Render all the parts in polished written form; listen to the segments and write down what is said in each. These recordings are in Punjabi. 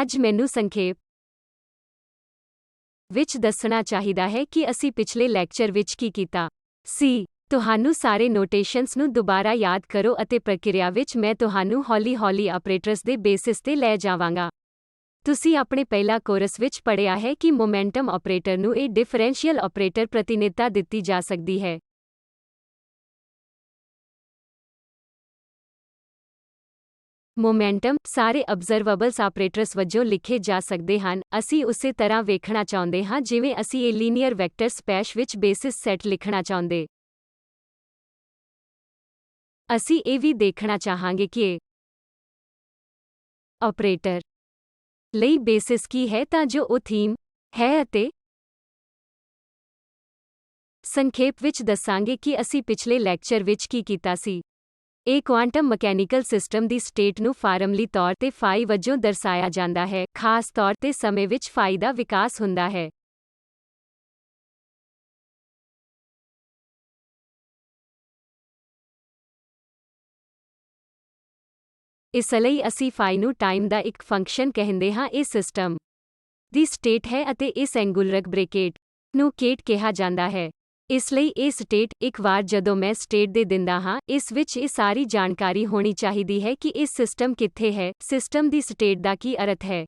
ਅੱਜ ਮੈਨੂੰ ਸੰਖੇਪ ਵਿੱਚ ਦੱਸਣਾ ਚਾਹੀਦਾ ਹੈ ਕਿ ਅਸੀਂ ਪਿਛਲੇ ਲੈਕਚਰ ਵਿੱਚ ਕੀ ਕੀਤਾ ਸੀ। ਤੁਹਾਨੂੰ ਸਾਰੇ ਨੋਟੇਸ਼ਨਸ ਨੂੰ ਦੁਬਾਰਾ ਯਾਦ ਕਰੋ ਅਤੇ ਪ੍ਰਕਿਰਿਆ ਵਿੱਚ ਮੈਂ ਤੁਹਾਨੂੰ ਹੌਲੀ-ਹੌਲੀ ਆਪਰੇਟਰਸ ਦੇ ਬੇਸਿਸ ਤੇ ਲੈ ਜਾਵਾਂਗਾ। ਤੁਸੀਂ ਆਪਣੇ ਪਹਿਲਾ ਕੋਰਸ ਵਿੱਚ ਪੜ੍ਹਿਆ ਹੈ ਕਿ ਮੋਮੈਂਟਮ ਆਪਰੇਟਰ ਨੂੰ ਇਹ ਡਿਫਰੈਂਸ਼ੀਅਲ ਆਪਰੇਟਰ ਪ੍ਰਤੀਨਿਧਤਾ ਦਿੱਤੀ ਜਾ ਸਕਦੀ ਹੈ। ਮੋਮੈਂਟਮ ਸਾਰੇ ਅਬਜ਼ਰਵੇਬਲਸ ਆਪਰੇਟਰਸ ਵਜੋਂ ਲਿਖੇ ਜਾ ਸਕਦੇ ਹਨ। ਅਸੀਂ ਉਸੇ ਤਰ੍ਹਾਂ ਵੇਖਣਾ ਚਾਹੁੰਦੇ ਹਾਂ ਜਿਵੇਂ ਅਸੀਂ ਇਹ ਲੀਨੀਅਰ ਵੈਕਟਰ ਸਪੇਸ ਵਿੱਚ ਬੇਸਿਸ ਸੈੱਟ ਲਿਖਣਾ ਚਾਹੁੰਦੇ। ਅਸੀਂ ਇਹ ਵੀ ਦੇਖਣਾ ਚਾਹਾਂਗੇ ਕਿ ਇਹ ਆਪਰੇਟਰ ਲਈ ਬੇਸਿਸ ਕੀ ਹੈ ਤਾਂ ਜੋ ਉਹ ਥੀਮ ਹੈ ਅਤੇ ਸੰਖੇਪ ਵਿੱਚ ਦੱਸਾਂਗੇ ਕਿ ਅਸੀਂ ਪਿਛਲੇ ਲੈਕਚਰ ਵਿੱਚ ਕੀ ਕੀਤਾ ਸੀ। ਇਹ ਕੁਆਂਟਮ ਮਕੈਨੀਕਲ ਸਿਸਟਮ ਦੀ ਸਟੇਟ ਨੂੰ ਫਾਰਮਲੀ ਤੌਰ ਤੇ ਫਾਈ ਵਜੋਂ ਦਰਸਾਇਆ ਜਾਂਦਾ ਹੈ, ਖਾਸ ਤੌਰ ਤੇ ਸਮੇਂ ਵਿੱਚ ਫਾਈ ਦਾ ਵਿਕਾਸ ਹੁੰਦਾ ਹੈ। ਇਸ ਲਈ ਅਸੀਂ ਫਾਈ ਨੂੰ ਟਾਈਮ ਦਾ ਇੱਕ ਫੰਕਸ਼ਨ ਕਹਿੰਦੇ ਹਾਂ। ਇਹ ਸਿਸਟਮ ਦੀ ਸਟੇਟ ਹੈ ਅਤੇ ਇਸ ਐਂਗੂਲਰ ਬ੍ਰੈਕਟ ਨੂੰ ਕੇਟ ਕਿਹਾ ਜਾਂਦਾ ਹੈ। ਇਸ ਲਈ ਇਹ ਸਟੇਟ, ਇੱਕ ਵਾਰ ਜਦੋਂ ਮੈਂ ਸਟੇਟ ਦੇ ਦਿੰਦਾ ਹਾਂ, ਇਸ ਵਿੱਚ ਇਹ ਸਾਰੀ ਜਾਣਕਾਰੀ ਹੋਣੀ ਚਾਹੀਦੀ ਹੈ ਕਿ ਇਹ ਸਿਸਟਮ ਕਿੱਥੇ ਹੈ, ਸਿਸਟਮ ਦੀ ਸਟੇਟ ਦਾ ਕੀ ਅਰਥ ਹੈ।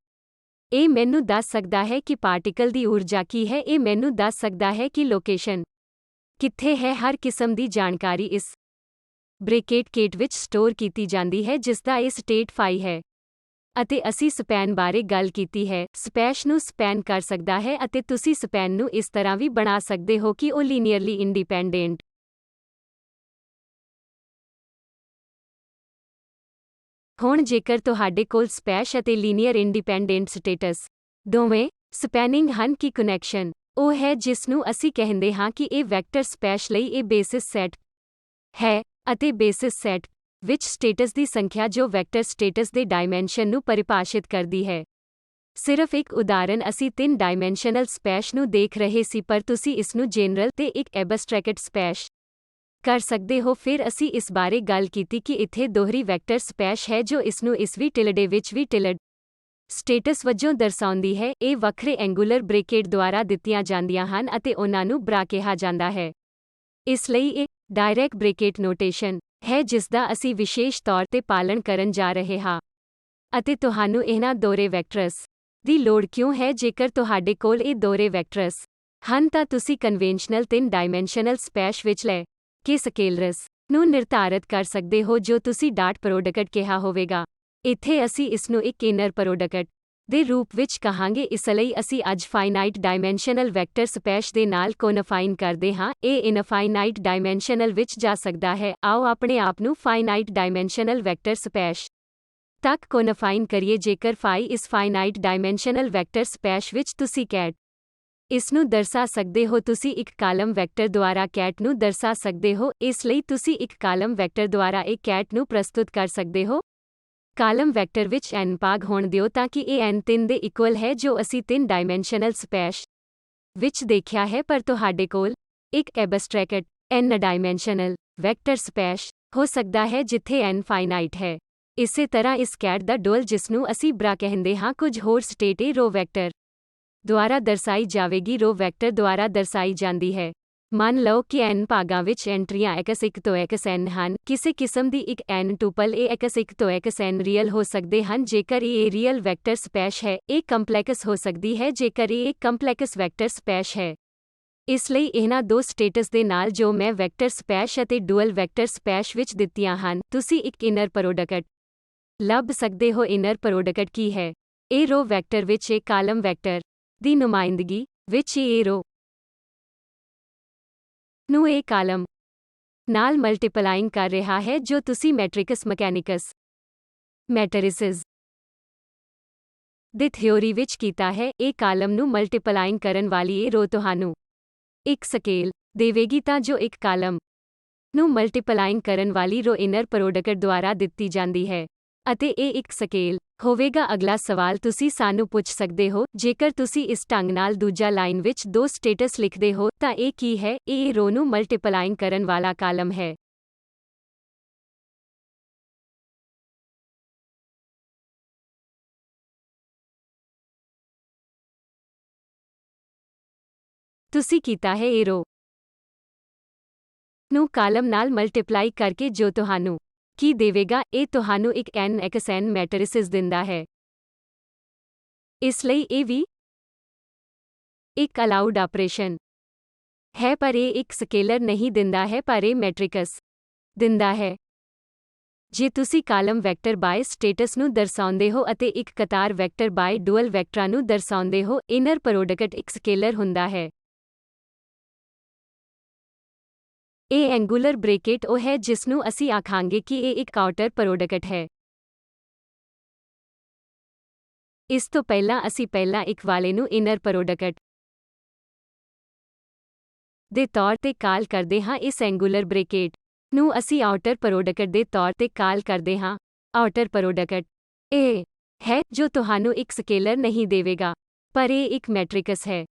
ਇਹ ਮੈਨੂੰ ਦੱਸ ਸਕਦਾ ਹੈ ਕਿ ਪਾਰਟੀਕਲ ਦੀ ਊਰਜਾ ਕੀ ਹੈ। ਇਹ ਮੈਨੂੰ ਦੱਸ ਸਕਦਾ ਹੈ ਕਿ ਲੋਕੇਸ਼ਨ ਕਿੱਥੇ ਹੈ। ਹਰ ਕਿਸਮ ਦੀ ਜਾਣਕਾਰੀ ਇਸ ਬ੍ਰੈਕਟ ਕੇਟ ਵਿੱਚ ਸਟੋਰ ਕੀਤੀ ਜਾਂਦੀ ਹੈ ਜਿਸਦਾ ਇਹ ਸਟੇਟ ਫਾਈ ਹੈ। ਅਤੇ ਅਸੀਂ ਸਪੈਨ ਬਾਰੇ ਗੱਲ ਕੀਤੀ ਹੈ। ਸਪੇਸ ਨੂੰ ਸਪੈਨ ਕਰ ਸਕਦਾ ਹੈ ਅਤੇ ਤੁਸੀਂ ਸਪੈਨ ਨੂੰ ਇਸ ਤਰ੍ਹਾਂ ਵੀ ਬਣਾ ਸਕਦੇ ਹੋ ਕਿ ਉਹ ਲੀਨੀਅਰਲੀ ਇੰਡੀਪੈਂਡੈਂਟ ਹੁਣ ਜੇਕਰ ਤੁਹਾਡੇ ਕੋਲ ਸਪੇਸ ਅਤੇ ਲੀਨੀਅਰ ਇੰਡੀਪੈਂਡੈਂਟ ਸਟੇਟਸ ਦੋਵੇਂ ਸਪੈਨਿੰਗ ਹਨ ਕਿ ਕਨੈਕਸ਼ਨ ਉਹ ਹੈ ਜਿਸ ਨੂੰ ਅਸੀਂ ਕਹਿੰਦੇ ਹਾਂ ਕਿ ਇਹ ਵੈਕਟਰ ਸਪੇਸ ਲਈ ਇਹ ਬੇਸਿਸ ਸੈੱਟ ਹੈ ਅਤੇ ਬੇਸਿਸ ਸੈੱਟ ਵਿੱਚ ਸਟੇਟਸ ਦੀ ਸੰਖਿਆ ਜੋ ਵੈਕਟਰ ਸਟੇਟਸ ਦੇ ਡਾਇਮੈਂਸ਼ਨ ਨੂੰ ਪਰਿਭਾਸ਼ਿਤ ਕਰਦੀ ਹੈ। ਸਿਰਫ ਇੱਕ ਉਦਾਹਰਨ, ਅਸੀਂ 3 ਡਾਇਮੈਂਸ਼ਨਲ ਸਪੇਸ ਨੂੰ ਦੇਖ ਰਹੇ ਸੀ ਪਰ ਤੁਸੀਂ ਇਸ ਨੂੰ ਜਨਰਲ ਤੇ ਇੱਕ ਐਬਸਟਰੈਕਟ ਸਪੇਸ ਕਰ ਸਕਦੇ ਹੋ। ਫਿਰ ਅਸੀਂ ਇਸ ਬਾਰੇ ਗੱਲ ਕੀਤੀ ਕਿ ਇੱਥੇ ਦੋਹਰੀ ਵੈਕਟਰ ਸਪੇਸ ਹੈ ਜੋ ਇਸ ਨੂੰ ਇਸ ਵੀ ਟਿਲਡੇ ਵਿੱਚ ਵੀ ਟਿਲਡ ਸਟੇਟਸ ਵਜੋਂ ਦਰਸਾਉਂਦੀ ਹੈ। ਇਹ ਵੱਖਰੇ ਐਂਗੂਲਰ ਬ੍ਰੈਕਟ ਦੁਆਰਾ ਦਿੱਤੀਆਂ ਜਾਂਦੀਆਂ ਹਨ ਅਤੇ ਉਹਨਾਂ ਨੂੰ ਬਰਾ ਕਿਹਾ ਜਾਂਦਾ ਹੈ। ਇਸ ਲਈ ਇਹ ਡਾਇਰੈਕਟ ਬ੍ਰੈਕਟ ਨੋਟੇਸ਼ਨ ਹੈ ਜਿਸਦਾ ਅਸੀਂ ਵਿਸ਼ੇਸ਼ ਤੌਰ ਤੇ ਪਾਲਣ ਕਰਨ ਜਾ ਰਹੇ ਹਾਂ। ਅਤੇ ਤੁਹਾਨੂੰ ਇਹਨਾਂ ਦੋਹਰੇ ਵੈਕਟਰਸ ਦੀ ਲੋੜ ਕਿਉਂ ਹੈ? ਜੇਕਰ ਤੁਹਾਡੇ ਕੋਲ ਇਹ ਦੋਹਰੇ ਵੈਕਟਰਸ ਹਨ ਤਾਂ ਤੁਸੀਂ ਕਨਵੇਨਸ਼ਨਲ 3 ਡਾਇਮੈਂਸ਼ਨਲ ਸਪੇਸ ਵਿੱਚ ਲੈ ਕੇ ਸਕੇਲਰਸ ਨੂੰ ਨਿਰਧਾਰਤ ਕਰ ਸਕਦੇ ਹੋ ਜੋ ਤੁਸੀਂ ਡਾਟ ਪ੍ਰੋਡਕਟ ਕਿਹਾ ਹੋਵੇਗਾ। ਇੱਥੇ ਅਸੀਂ ਇਸ ਨੂੰ ਇੱਕ ਇਨਰ ਪ੍ਰੋਡਕਟ ਦੇ ਰੂਪ ਵਿੱਚ ਕਹਾਂਗੇ। ਇਸ ਲਈ ਅਸੀਂ ਅੱਜ ਫਾਈਨਾਈਟ ਡਾਇਮੈਂਸ਼ਨਲ ਵੈਕਟਰ ਸਪੇਸ ਦੇ ਨਾਲ ਕੋਨਫਾਈਨ ਕਰਦੇ ਹਾਂ। ਇਹ ਇਨਫਾਈਨਾਈਟ ਡਾਇਮੈਂਸ਼ਨਲ ਵਿੱਚ ਜਾ ਸਕਦਾ ਹੈ। ਆਓ ਆਪਣੇ ਆਪ ਨੂੰ ਫਾਈਨਾਈਟ ਡਾਇਮੈਂਸ਼ਨਲ ਵੈਕਟਰ ਸਪੇਸ ਤੱਕ ਕੋਨਫਾਈਨ ਕਰੀਏ। ਜੇਕਰ ਫਾਈ ਇਸ ਫਾਈਨਾਈਟ ਡਾਇਮੈਂਸ਼ਨਲ ਵੈਕਟਰ ਸਪੇਸ ਵਿੱਚ ਤੁਸੀਂ ਕੈਟ ਇਸ ਨੂੰ ਦਰਸਾ ਸਕਦੇ ਹੋ। ਤੁਸੀਂ ਇੱਕ ਕਾਲਮ ਵੈਕਟਰ ਦੁਆਰਾ ਕੈਟ ਨੂੰ ਦਰਸਾ ਸਕਦੇ ਹੋ। ਇਸ ਲਈ ਤੁਸੀਂ ਇੱਕ ਕਾਲਮ ਵੈਕਟਰ ਦੁਆਰਾ ਇੱਕ ਕੈਟ ਨੂੰ ਪ੍ਰਸਤੁਤ ਕਰ ਸਕਦੇ ਹੋ। ਕਾਲਮ ਵੈਕਟਰ ਵਿੱਚ n ਭਾਗ ਹੋਣ ਦਿਓ ਤਾਂ ਕਿ ਇਹ n 3 ਦੇ ਇਕੁਅਲ ਹੈ ਜੋ ਅਸੀਂ 3 ਡਾਇਮੈਂਸ਼ਨਲ ਸਪੇਸ ਵਿੱਚ ਦੇਖਿਆ ਹੈ। ਪਰ ਤੁਹਾਡੇ ਕੋਲ ਇੱਕ abstract n dimensional vector space ਹੋ ਸਕਦਾ ਹੈ ਜਿੱਥੇ n ਫਾਈਨਾਈਟ ਹੈ। ਇਸੇ ਤਰ੍ਹਾਂ ਇਸ ਕੈਟ ਦਾ ਡੁਅਲ ਜਿਸਨੂੰ ਅਸੀਂ ਬਰਾ ਕਹਿੰਦੇ ਹਾਂ ਕੁਝ ਹੋਰ ਸਟੇਟ ਇਹ ਰੋ ਵੈਕਟਰ ਦੁਆਰਾ ਦਰਸਾਈ ਜਾਵੇਗੀ। ਰੋ ਵੈਕਟਰ ਦੁਆਰਾ ਦਰਸਾਈ ਜਾਂਦੀ ਹੈ। ਮੰਨ ਲਓ ਕਿ n ਭਾਗਾਂ ਵਿੱਚ ਐਂਟਰੀਆਂ x1 ਤੋਂ xn ਹਨ। ਕਿਸੇ ਕਿਸਮ ਦੀ ਇੱਕ n ਟੁਪਲ ਇਹ x1 ਤੋਂ xn ਰੀਅਲ ਹੋ ਸਕਦੇ ਹਨ ਜੇਕਰ ਇਹ ਰੀਅਲ ਵੈਕਟਰ ਸਪੇਸ ਹੈ। ਇਹ ਕੰਪਲੈਕਸ ਹੋ ਸਕਦੀ ਹੈ ਜੇਕਰ ਇਹ ਇੱਕ ਕੰਪਲੈਕਸ ਵੈਕਟਰ ਸਪੇਸ ਹੈ। ਇਸ ਲਈ ਇਹਨਾਂ ਦੋ ਸਟੇਟਸ ਦੇ ਨਾਲ ਜੋ ਮੈਂ ਵੈਕਟਰ ਸਪੇਸ ਅਤੇ ਡੁਅਲ ਵੈਕਟਰ ਸਪੇਸ ਵਿੱਚ ਦਿੱਤੀਆਂ ਹਨ, ਤੁਸੀਂ ਇੱਕ ਇਨਰ ਪ੍ਰੋਡਕਟ ਲੱਭ ਸਕਦੇ ਹੋ। ਇਨਰ ਪ੍ਰੋਡਕਟ ਕੀ ਹੈ? ਇਹ ਰੋ ਵੈਕਟਰ ਵਿੱਚ ਇੱਕ ਕਾਲਮ ਵੈਕਟਰ ਦੀ ਨੁਮਾਇੰਦਗੀ ਵਿੱਚ ਇਹ ਰੋ ਨੂੰ ਇਹ ਕਾਲਮ ਨਾਲ ਮਲਟੀਪਲਾਈਂਗ ਕਰ ਰਿਹਾ ਹੈ ਜੋ ਤੁਸੀਂ ਮੈਟ੍ਰਿਕਸ ਮਕੈਨਿਕਸ ਮੈਟਰਿਸਿਸ ਦੇ ਥਿਊਰੀ ਵਿੱਚ ਕੀਤਾ ਹੈ। ਇਹ ਕਾਲਮ ਨੂੰ ਮਲਟੀਪਲਾਈਂਗ ਕਰਨ ਵਾਲੀ ਇਹ ਰੋ ਤੁਹਾਨੂੰ ਇੱਕ ਸਕੇਲ ਦੇਵੇਗੀ ਤਾਂ ਜੋ ਇੱਕ ਕਾਲਮ ਨੂੰ ਮਲਟੀਪਲਾਈਂਗ ਕਰਨ ਵਾਲੀ ਰੋ ਇਨਰ ਪ੍ਰੋਡਕਟ ਦੁਆਰਾ ਦਿੱਤੀ ਜਾਂਦੀ ਹੈ ਅਤੇ ਇਹ ਇੱਕ ਸਕੇਲ ਹੋਵੇਗਾ। ਅਗਲਾ ਸਵਾਲ ਤੁਸੀਂ ਸਾਨੂੰ ਪੁੱਛ ਸਕਦੇ ਹੋ, ਜੇਕਰ ਤੁਸੀਂ ਇਸ ਢੰਗ ਨਾਲ ਦੂਜਾ ਲਾਈਨ ਵਿੱਚ 2 ਸਟੇਟਸ ਲਿਖਦੇ ਹੋ ਤਾਂ ਇਹ ਕੀ ਹੈ? ਇਹ ਰੋ ਨੂੰ ਮਲਟੀਪਲਾਈਂਗ ਕਰਨ ਵਾਲਾ ਕਾਲਮ ਹੈ। ਤੁਸੀਂ ਕੀਤਾ ਹੈ ਇਹ ਰੋ ਨੂੰ ਕਾਲਮ ਨਾਲ ਮਲਟੀਪਲਾਈ ਕਰਕੇ ਜੋ ਤੁਹਾਨੂੰ ਕੀ ਦੇਵੇਗਾ, ਇਹ ਤੁਹਾਨੂੰ ਇੱਕ n ਮੈਟਰਿਸਿਸ ਦਿੰਦਾ ਹੈ। ਇਸ ਲਈ ਇਹ ਵੀ ਇੱਕ ਅਲਾਉਡ ਆਪਰੇਸ਼ਨ ਹੈ, ਪਰ ਇਹ ਇੱਕ ਸਕੇਲਰ ਨਹੀਂ ਦਿੰਦਾ ਹੈ, ਪਰ ਇਹ ਮੈਟ੍ਰਿਕਸ ਦਿੰਦਾ ਹੈ। ਜੇ ਤੁਸੀਂ ਕਾਲਮ ਵੈਕਟਰ ਬਾਏ ਸਟੇਟਸ ਨੂੰ ਦਰਸਾਉਂਦੇ ਹੋ ਅਤੇ ਇੱਕ ਕਤਾਰ ਵੈਕਟਰ ਬਾਏ ਡੁਅਲ ਵੈਕਟਰਾਂ ਨੂੰ ਦਰਸਾਉਂਦੇ ਹੋ, ਇਨਰ ਪ੍ਰੋਡਕਟ ਇੱਕ ਸਕੇਲਰ ਹੁੰਦਾ ਹੈ। ਇਹ ਐਂਗੂਲਰ ਬ੍ਰੈਕਟ ਉਹ ਹੈ ਜਿਸ ਨੂੰ ਅਸੀਂ ਆਖਾਂਗੇ ਕਿ ਇਹ ਇੱਕ ਆਊਟਰ ਪ੍ਰੋਡਕਟ ਹੈ। ਇਸ ਤੋਂ ਪਹਿਲਾਂ ਅਸੀਂ ਪਹਿਲਾਂ ਇੱਕ ਵਾਲੇ ਨੂੰ ਇਨਰ ਪ੍ਰੋਡਕਟ ਦੇ ਤੌਰ ਤੇ ਕਾਲ ਕਰਦੇ ਹਾਂ। ਇਸ ਐਂਗੂਲਰ ਬ੍ਰੈਕਟ ਨੂੰ ਅਸੀਂ ਆਊਟਰ ਪ੍ਰੋਡਕਟ ਦੇ ਤੌਰ ਤੇ ਕਾਲ ਕਰਦੇ ਹਾਂ। ਆਊਟਰ ਪ੍ਰੋਡਕਟ ਇਹ ਹੈ ਜੋ ਤੁਹਾਨੂੰ ਇੱਕ ਸਕੇਲਰ ਨਹੀਂ ਦੇਵੇਗਾ, ਪਰ ਇਹ ਇੱਕ ਮੈਟ੍ਰਿਕਸ ਹੈ।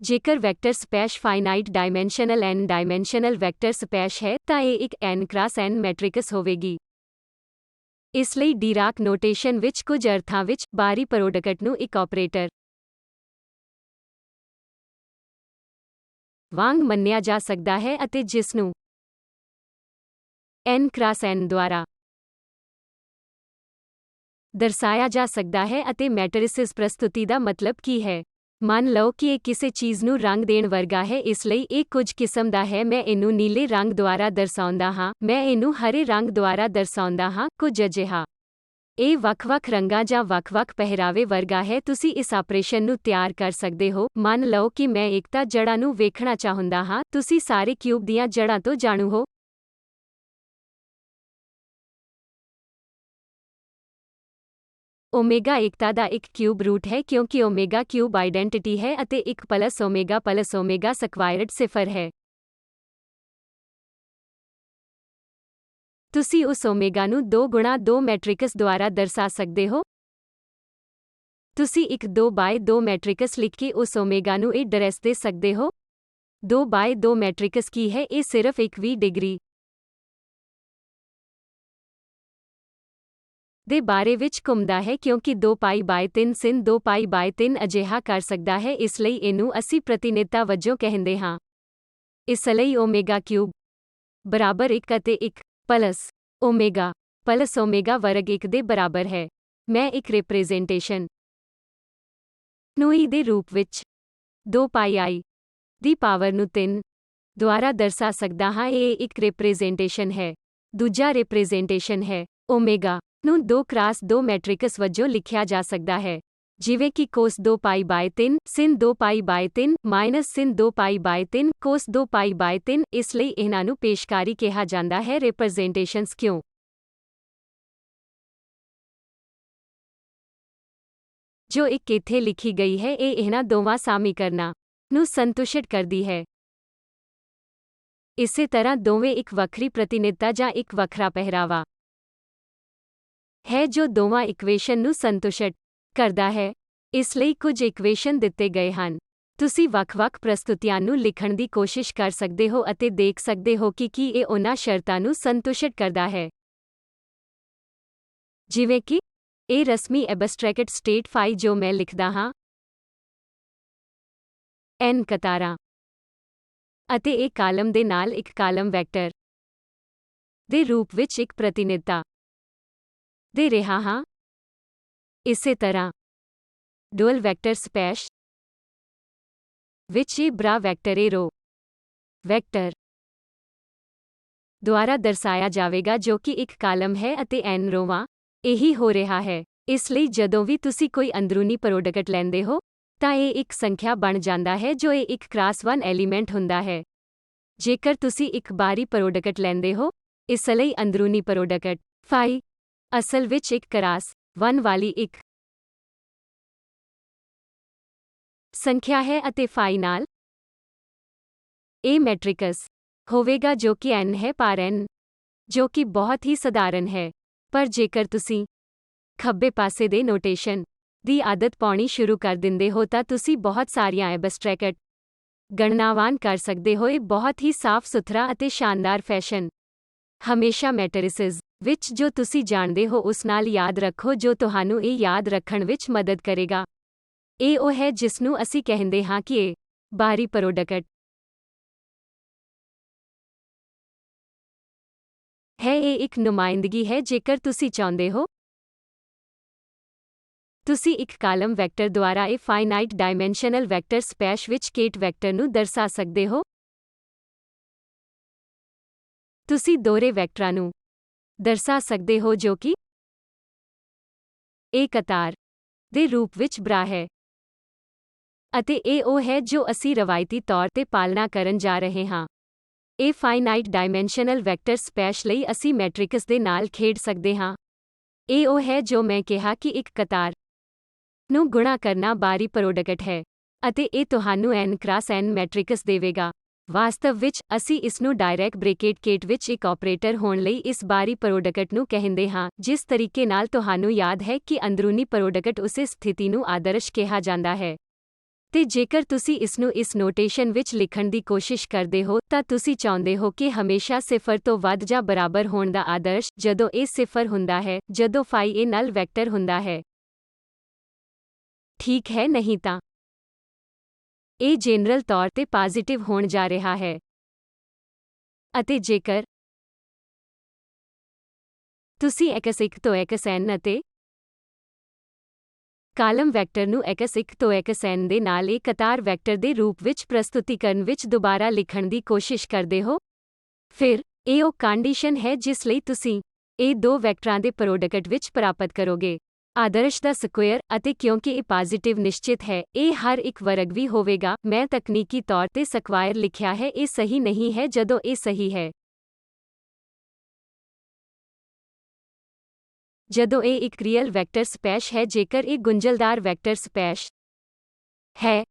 ਜੇਕਰ vector space finite dimensional n dimensional vector space ਹੈ ਤਾਂ ਇਹ ਇੱਕ n ਕ੍ਰਾਸ n ਮੈਟ੍ਰਿਕਸ ਹੋਵੇਗੀ। ਇਸ ਲਈ ਡੀਰਾਕ ਨੋਟੇਸ਼ਨ ਵਿੱਚ ਕੁਝ ਅਰਥਾਂ ਵਿੱਚ ਬਾਹਰੀ ਪ੍ਰੋਡਕਟ ਨੂੰ ਇੱਕ ਆਪਰੇਟਰ ਵਾਂਗ ਮੰਨਿਆ ਜਾ ਸਕਦਾ ਹੈ ਅਤੇ ਜਿਸ ਨੂੰ n ਕ੍ਰਾਸ n ਦੁਆਰਾ ਦਰਸਾਇਆ ਜਾ ਸਕਦਾ ਹੈ। ਅਤੇ ਮੈਟਰਿਸਿਸ ਪ੍ਰਸਤੁਤੀ ਦਾ ਮਤਲਬ ਕੀ ਹੈ? ਮੰਨ ਲਓ ਕਿ ਇਹ ਕਿਸੇ ਚੀਜ਼ ਨੂੰ ਰੰਗ ਦੇਣ ਵਰਗਾ ਹੈ, ਇਸ ਲਈ ਇਹ ਕੁਝ ਕਿਸਮ ਦਾ ਹੈ। ਮੈਂ ਇਹਨੂੰ ਨੀਲੇ ਰੰਗ ਦੁਆਰਾ ਦਰਸਾਉਂਦਾ ਹਾਂ, ਮੈਂ ਇਹਨੂੰ ਹਰੇ ਰੰਗ ਦੁਆਰਾ ਦਰਸਾਉਂਦਾ ਹਾਂ, ਕੁਝ ਅਜਿਹਾ। ਇਹ ਵੱਖ-ਵੱਖ ਰੰਗਾਂ ਜਾਂ ਵੱਖ-ਵੱਖ ਪਹਿਰਾਵੇ ਵਰਗਾ ਹੈ। ਤੁਸੀਂ ਇਸ ਆਪਰੇਸ਼ਨ ਨੂੰ ਤਿਆਰ ਕਰ ਸਕਦੇ ਹੋ। ਮੰਨ ਲਓ ਕਿ ਮੈਂ ਏਕਤਾ ਜੜ੍ਹਾਂ ਨੂੰ ਵੇਖਣਾ ਚਾਹੁੰਦਾ ਹਾਂ। ਤੁਸੀਂ ਸਾਰੇ ਕਿਊਬ ਦੀਆਂ ਜੜ੍ਹਾਂ ਤੋਂ ਜਾਣੂ ਹੋ। ਓਮੇਗਾ ਏਕਤਾ ਦਾ ਇੱਕ ਕਿਊਬ ਰੂਟ ਹੈ ਕਿਉਂਕਿ ਓਮੇਗਾ ਕਿਊਬ ਆਈਡੈਂਟਿਟੀ ਹੈ ਅਤੇ 1 ਪਲਸ ਓਮੇਗਾ ਸਕੁਆਇਰਡ 0 ਹੈ। ਤੁਸੀਂ ਉਸ ਓਮੇਗਾ ਨੂੰ 2 ਗੁਣਾ 2 ਮੈਟ੍ਰਿਕਸ ਦੁਆਰਾ ਦਰਸਾ ਸਕਦੇ ਹੋ। ਤੁਸੀਂ ਇੱਕ 2 ਬਾਏ 2 ਮੈਟ੍ਰਿਕਸ ਲਿਖ ਕੇ ਉਸ ਓਮੇਗਾ ਨੂੰ ਇਹ ਡਰੈਸ ਦੇ ਸਕਦੇ ਹੋ। 2 ਬਾਏ 2 ਮੈਟ੍ਰਿਕਸ ਕੀ ਹੈ? ਇਹ ਸਿਰਫ ਇੱਕ 20 ਡਿਗਰੀ ਦੇ ਬਾਰੇ ਵਿੱਚ ਘੁੰਮਦਾ ਹੈ ਕਿਉਂਕਿ 2 ਪਾਈ ਬਾਏ 3 sin 2 ਪਾਈ ਬਾਏ 3 ਅਜਿਹਾ ਕਰ ਸਕਦਾ ਹੈ। ਇਸ ਲਈ ਇਹਨੂੰ ਅਸੀਂ ਪ੍ਰਤੀਨਿਧਤਾ ਵਜੋਂ ਕਹਿੰਦੇ ਹਾਂ। ਇਸ ਲਈ ਓਮੇਗਾ ਕਿਊਬ ਬਰਾਬਰ 1 ਅਤੇ 1 ਪਲਸ ਓਮੇਗਾ ਵਰਗ 1 ਦੇ ਬਰਾਬਰ ਹੈ। ਮੈਂ ਇੱਕ ਰਿਪਰੈਜ਼ੈਂਟੇਸ਼ਨ ਨੂੰ e ਦੇ ਰੂਪ ਵਿੱਚ 2 ਪਾਈ i ਦੀ ਪਾਵਰ ਨੂੰ 3 ਦੁਆਰਾ ਦਰਸਾ ਸਕਦਾ ਹਾਂ। ਇਹ ਇੱਕ ਰਿਪਰੈਜ਼ੈਂਟੇਸ਼ਨ ਹੈ। ਦੂਜਾ ਰਿਪਰੈਜ਼ੈਂਟੇਸ਼ਨ ਹੈ ਓਮੇਗਾ ਨੂੰ 2 ਕ੍ਰਾਸ 2 ਮੈਟ੍ਰਿਕਸ ਵਜੋਂ ਲਿਖਿਆ ਜਾ ਸਕਦਾ ਹੈ, ਜਿਵੇਂ ਕਿ ਕੋਸ 2 ਪਾਈ ਬਾਏ 3 sin 2 ਪਾਈ ਬਾਏ 3 ਮਾਈਨਸ sin 2 ਪਾਈ ਬਾਏ 3 ਕੋਸ 2 ਪਾਈ ਬਾਏ 3। ਇਸ ਲਈ ਇਹਨਾਂ ਨੂੰ ਪੇਸ਼ਕਾਰੀ ਕਿਹਾ ਜਾਂਦਾ ਹੈ। ਰਿਪਰੈਜ਼ੈਂਟੇਸ਼ਨਸ ਕਿਉਂ ਜੋ ਇੱਕ ਇੱਥੇ ਲਿਖੀ ਗਈ ਹੈ, ਇਹ ਇਹਨਾਂ ਦੋਵਾਂ ਸਮੀਕਰਨਾਂ ਨੂੰ ਸੰਤੁਸ਼ਟ ਕਰਦੀ ਹੈ। ਇਸੇ ਤਰ੍ਹਾਂ ਦੋਵੇਂ ਇੱਕ ਵੱਖਰੀ ਪ੍ਰਤੀਨਿਧਤਾ ਜਾਂ ਇੱਕ ਵੱਖਰਾ ਪਹਿਰਾਵਾ ਹੈ ਜੋ ਦੋਵਾਂ ਇਕੁਏਸ਼ਨ ਨੂੰ ਸੰਤੁਸ਼ਟ ਕਰਦਾ ਹੈ। ਇਸ ਲਈ ਕੁਝ ਇਕੁਏਸ਼ਨ ਦਿੱਤੇ ਗਏ ਹਨ। ਤੁਸੀਂ ਵੱਖ-ਵੱਖ ਪ੍ਰਸਤੁਤੀਆਂ ਨੂੰ ਲਿਖਣ ਦੀ ਕੋਸ਼ਿਸ਼ ਕਰ ਸਕਦੇ ਹੋ ਅਤੇ ਦੇਖ ਸਕਦੇ ਹੋ ਕਿ ਕੀ ਇਹ ਉਹਨਾਂ ਸ਼ਰਤਾਂ ਨੂੰ ਸੰਤੁਸ਼ਟ ਕਰਦਾ ਹੈ। ਜਿਵੇਂ ਕਿ ਇਹ ਰਸਮੀ ਐਬਸਟ੍ਰੈਕਟ ਸਟੇਟ ਫਾਈ ਜੋ ਮੈਂ ਲਿਖਦਾ ਹਾਂ n ਕਤਾਰਾਂ ਅਤੇ ਇਹ ਕਾਲਮ ਦੇ ਨਾਲ ਇੱਕ ਕਾਲਮ ਵੈਕਟਰ ਦੇ ਰੂਪ ਵਿੱਚ ਇੱਕ ਪ੍ਰਤੀਨਿਧਤਾ ਦੇ ਰਿਹਾ ਹਾਂ। ਇਸੇ ਤਰ੍ਹਾਂ ਡੁਅਲ ਵੈਕਟਰ ਸਪੇਸ ਵਿੱਚ ਇਹ ਬਰਾ ਵੈਕਟਰ ਇਹ ਰੋ ਵੈਕਟਰ ਦੁਆਰਾ ਦਰਸਾਇਆ ਜਾਵੇਗਾ ਜੋ ਕਿ ਇੱਕ ਕਾਲਮ ਹੈ ਅਤੇ n ਰੋਵਾਂ। ਇਹੀ ਹੋ ਰਿਹਾ ਹੈ। ਇਸ ਲਈ ਜਦੋਂ ਵੀ ਤੁਸੀਂ ਕੋਈ ਅੰਦਰੂਨੀ ਪ੍ਰੋਡਕਟ ਲੈਂਦੇ ਹੋ ਤਾਂ ਇਹ ਇੱਕ ਸੰਖਿਆ ਬਣ ਜਾਂਦਾ ਹੈ ਜੋ ਇਹ ਇੱਕ ਕ੍ਲਾਸ 1 ਐਲੀਮੈਂਟ ਹੁੰਦਾ ਹੈ। ਜੇਕਰ ਤੁਸੀਂ ਇੱਕ ਬਾਹਰੀ ਪ੍ਰੋਡਕਟ ਲੈਂਦੇ ਹੋ, ਇਸ ਲਈ ਅੰਦਰੂਨੀ ਪ੍ਰੋਡਕਟ ਫਾਈ ਅਸਲ ਵਿੱਚ ਇੱਕ ਕਲਾਸ 1 ਵਾਲੀ ਇੱਕ ਸੰਖਿਆ ਹੈ ਅਤੇ ਫਾਈ ਨਾਲ ਇਹ ਮੈਟ੍ਰਿਕਸ ਹੋਵੇਗਾ ਜੋ ਕਿ n ਹੈ ਪਰ n ਜੋ ਕਿ ਬਹੁਤ ਹੀ ਸਧਾਰਨ ਹੈ। ਪਰ ਜੇਕਰ ਤੁਸੀਂ ਖੱਬੇ ਪਾਸੇ ਦੇ ਨੋਟੇਸ਼ਨ ਦੀ ਆਦਤ ਪਾਉਣੀ ਸ਼ੁਰੂ ਕਰ ਦਿੰਦੇ ਹੋ ਤਾਂ ਤੁਸੀਂ ਬਹੁਤ ਸਾਰੀਆਂ ਐਬਸਟ੍ਰੈਕਟ ਗਣਨਾਵਾਂ ਕਰ ਸਕਦੇ ਹੋ। ਇਹ ਬਹੁਤ ਹੀ ਸਾਫ਼ ਸੁਥਰਾ ਅਤੇ ਸ਼ਾਨਦਾਰ ਫੈਸ਼ਨ ਹਮੇਸ਼ਾ ਮੈਟਰਿਸਿਸ ਵਿੱਚ ਜੋ ਤੁਸੀਂ ਜਾਣਦੇ ਹੋ ਉਸ ਨਾਲ ਯਾਦ ਰੱਖੋ ਜੋ ਤੁਹਾਨੂੰ ਇਹ ਯਾਦ ਰੱਖਣ ਵਿੱਚ ਮਦਦ ਕਰੇਗਾ। ਇਹ ਉਹ ਹੈ ਜਿਸ ਨੂੰ ਅਸੀਂ ਕਹਿੰਦੇ ਹਾਂ ਕਿ ਇਹ ਬਾਹਰੀ ਪ੍ਰੋਡਕਟ ਹੈ। ਇਹ ਇੱਕ ਨੁਮਾਇੰਦਗੀ ਹੈ ਜੇਕਰ ਤੁਸੀਂ ਚਾਹੁੰਦੇ ਹੋ। ਤੁਸੀਂ ਇੱਕ ਕਾਲਮ ਵੈਕਟਰ ਦੁਆਰਾ ਇਹ ਫਾਈਨਾਈਟ ਡਾਇਮੈਂਸ਼ਨਲ ਵੈਕਟਰ ਸਪੇਸ ਵਿੱਚ ਕੇਟ ਵੈਕਟਰ ਨੂੰ ਦਰਸਾ ਸਕਦੇ ਹੋ। ਤੁਸੀਂ ਦੋਹਰੇ ਵੈਕਟਰਾਂ ਨੂੰ ਦਰਸਾ ਸਕਦੇ ਹੋ ਜੋ ਕਿ ਇਹ ਕਤਾਰ ਦੇ ਰੂਪ ਵਿੱਚ ਬਰਾ ਹੈ। ਅਤੇ ਇਹ ਉਹ ਹੈ ਜੋ ਅਸੀਂ ਰਵਾਇਤੀ ਤੌਰ ਤੇ ਪਾਲਣਾ ਕਰਨ ਜਾ ਰਹੇ ਹਾਂ। ਇਹ ਫਾਈਨਾਈਟ ਡਾਇਮੈਂਸ਼ਨਲ ਵੈਕਟਰ ਸਪੇਸ ਲਈ ਅਸੀਂ ਮੈਟ੍ਰਿਕਸ ਦੇ ਨਾਲ ਖੇਡ ਸਕਦੇ ਹਾਂ। ਇਹ ਉਹ ਹੈ ਜੋ ਮੈਂ ਕਿਹਾ ਕਿ ਇੱਕ ਕਤਾਰ ਨੂੰ ਗੁਣਾ ਕਰਨਾ ਬਾਹਰੀ ਪ੍ਰੋਡਕਟ ਹੈ। ਅਤੇ ਇਹ ਤੁਹਾਨੂੰ n ਕ੍ਰਾਸ n ਮੈਟ੍ਰਿਕਸ ਦੇਵੇਗਾ। ਵਾਸਤਵ ਵਿੱਚ ਅਸੀਂ ਇਸ ਨੂੰ ਡਾਇਰੈਕਟ ਬ੍ਰੈਕਟ ਕੇਟ ਵਿੱਚ ਇੱਕ ਆਪਰੇਟਰ ਹੋਣ ਲਈ ਇਸ ਬਾਹਰੀ ਪ੍ਰੋਡਕਟ ਨੂੰ ਕਹਿੰਦੇ ਹਾਂ। ਜਿਸ ਤਰੀਕੇ ਨਾਲ ਤੁਹਾਨੂੰ ਯਾਦ ਹੈ ਕਿ ਅੰਦਰੂਨੀ ਪ੍ਰੋਡਕਟ ਉਸੇ ਸਥਿਤੀ ਨੂੰ ਆਦਰਸ਼ ਕਿਹਾ ਜਾਂਦਾ ਹੈ। ਤੇ ਜੇਕਰ ਤੁਸੀਂ ਇਸ ਨੂੰ ਇਸ ਨੋਟੇਸ਼ਨ ਵਿੱਚ ਲਿਖਣ ਦੀ ਕੋਸ਼ਿਸ਼ ਕਰਦੇ ਹੋ ਤਾਂ ਤੁਸੀਂ ਚਾਹੁੰਦੇ ਹੋ ਕਿ ਹਮੇਸ਼ਾ ਸਿਫਰ ਤੋਂ ਵੱਧ ਜਾਂ ਬਰਾਬਰ ਹੋਣ ਦਾ ਆਦਰਸ਼ ਜਦੋਂ ਇਹ ਸਿਫਰ ਹੁੰਦਾ ਹੈ, ਜਦੋਂ ਫਾਈ ਇਹ ਨਲ ਵੈਕਟਰ ਹੁੰਦਾ ਹੈ। ਠੀਕ ਹੈ, ਨਹੀਂ ਤਾਂ ਇਹ ਜਨਰਲ ਤੌਰ ਤੇ ਪੋਜ਼ਿਟਿਵ ਹੋਣ ਜਾ ਰਿਹਾ ਹੈ। ਅਤੇ ਜੇਕਰ ਤੁਸੀਂ x1 ਤੋਂ xn ਅਤੇ ਕਾਲਮ ਵੈਕਟਰ ਨੂੰ x1 ਤੋਂ xn ਦੇ ਨਾਲ ਇੱਕ ਕਤਾਰ ਵੈਕਟਰ ਦੇ ਰੂਪ ਵਿੱਚ ਪ੍ਰਸਤੁਤੀਕਰਨ ਵਿੱਚ ਦੁਬਾਰਾ ਲਿਖਣ ਦੀ ਕੋਸ਼ਿਸ਼ ਕਰਦੇ ਹੋ, ਫਿਰ ਇਹ ਉਹ ਕੰਡੀਸ਼ਨ ਹੈ ਜਿਸ ਲਈ ਤੁਸੀਂ ਇਹ ਦੋ ਵੈਕਟਰਾਂ ਦੇ ਪ੍ਰੋਡਕਟ ਵਿੱਚ ਪ੍ਰਾਪਤ ਕਰੋਗੇ ਆਦਰਸ਼ ਦਾ ਸਕੁਏਅਰ। ਅਤੇ ਕਿਉਂਕਿ ਇਹ ਪੋਜ਼ਿਟਿਵ ਨਿਸ਼ਚਿਤ ਹੈ, ਇਹ ਹਰ ਇੱਕ ਵਰਗ ਵੀ ਹੋਵੇਗਾ। ਮੈਂ ਤਕਨੀਕੀ ਤੌਰ ਤੇ ਸਕੁਆਇਰ ਲਿਖਿਆ ਹੈ, ਇਹ ਸਹੀ ਨਹੀਂ ਹੈ ਜਦੋਂ ਇਹ ਸਹੀ ਹੈ। ਜਦੋਂ ਇਹ ਇੱਕ ਰੀਅਲ ਵੈਕਟਰ ਸਪੇਸ ਹੈ, ਜੇਕਰ ਇਹ ਗੁੰਝਲਦਾਰ ਵੈਕਟਰ ਸਪੇਸ ਹੈ,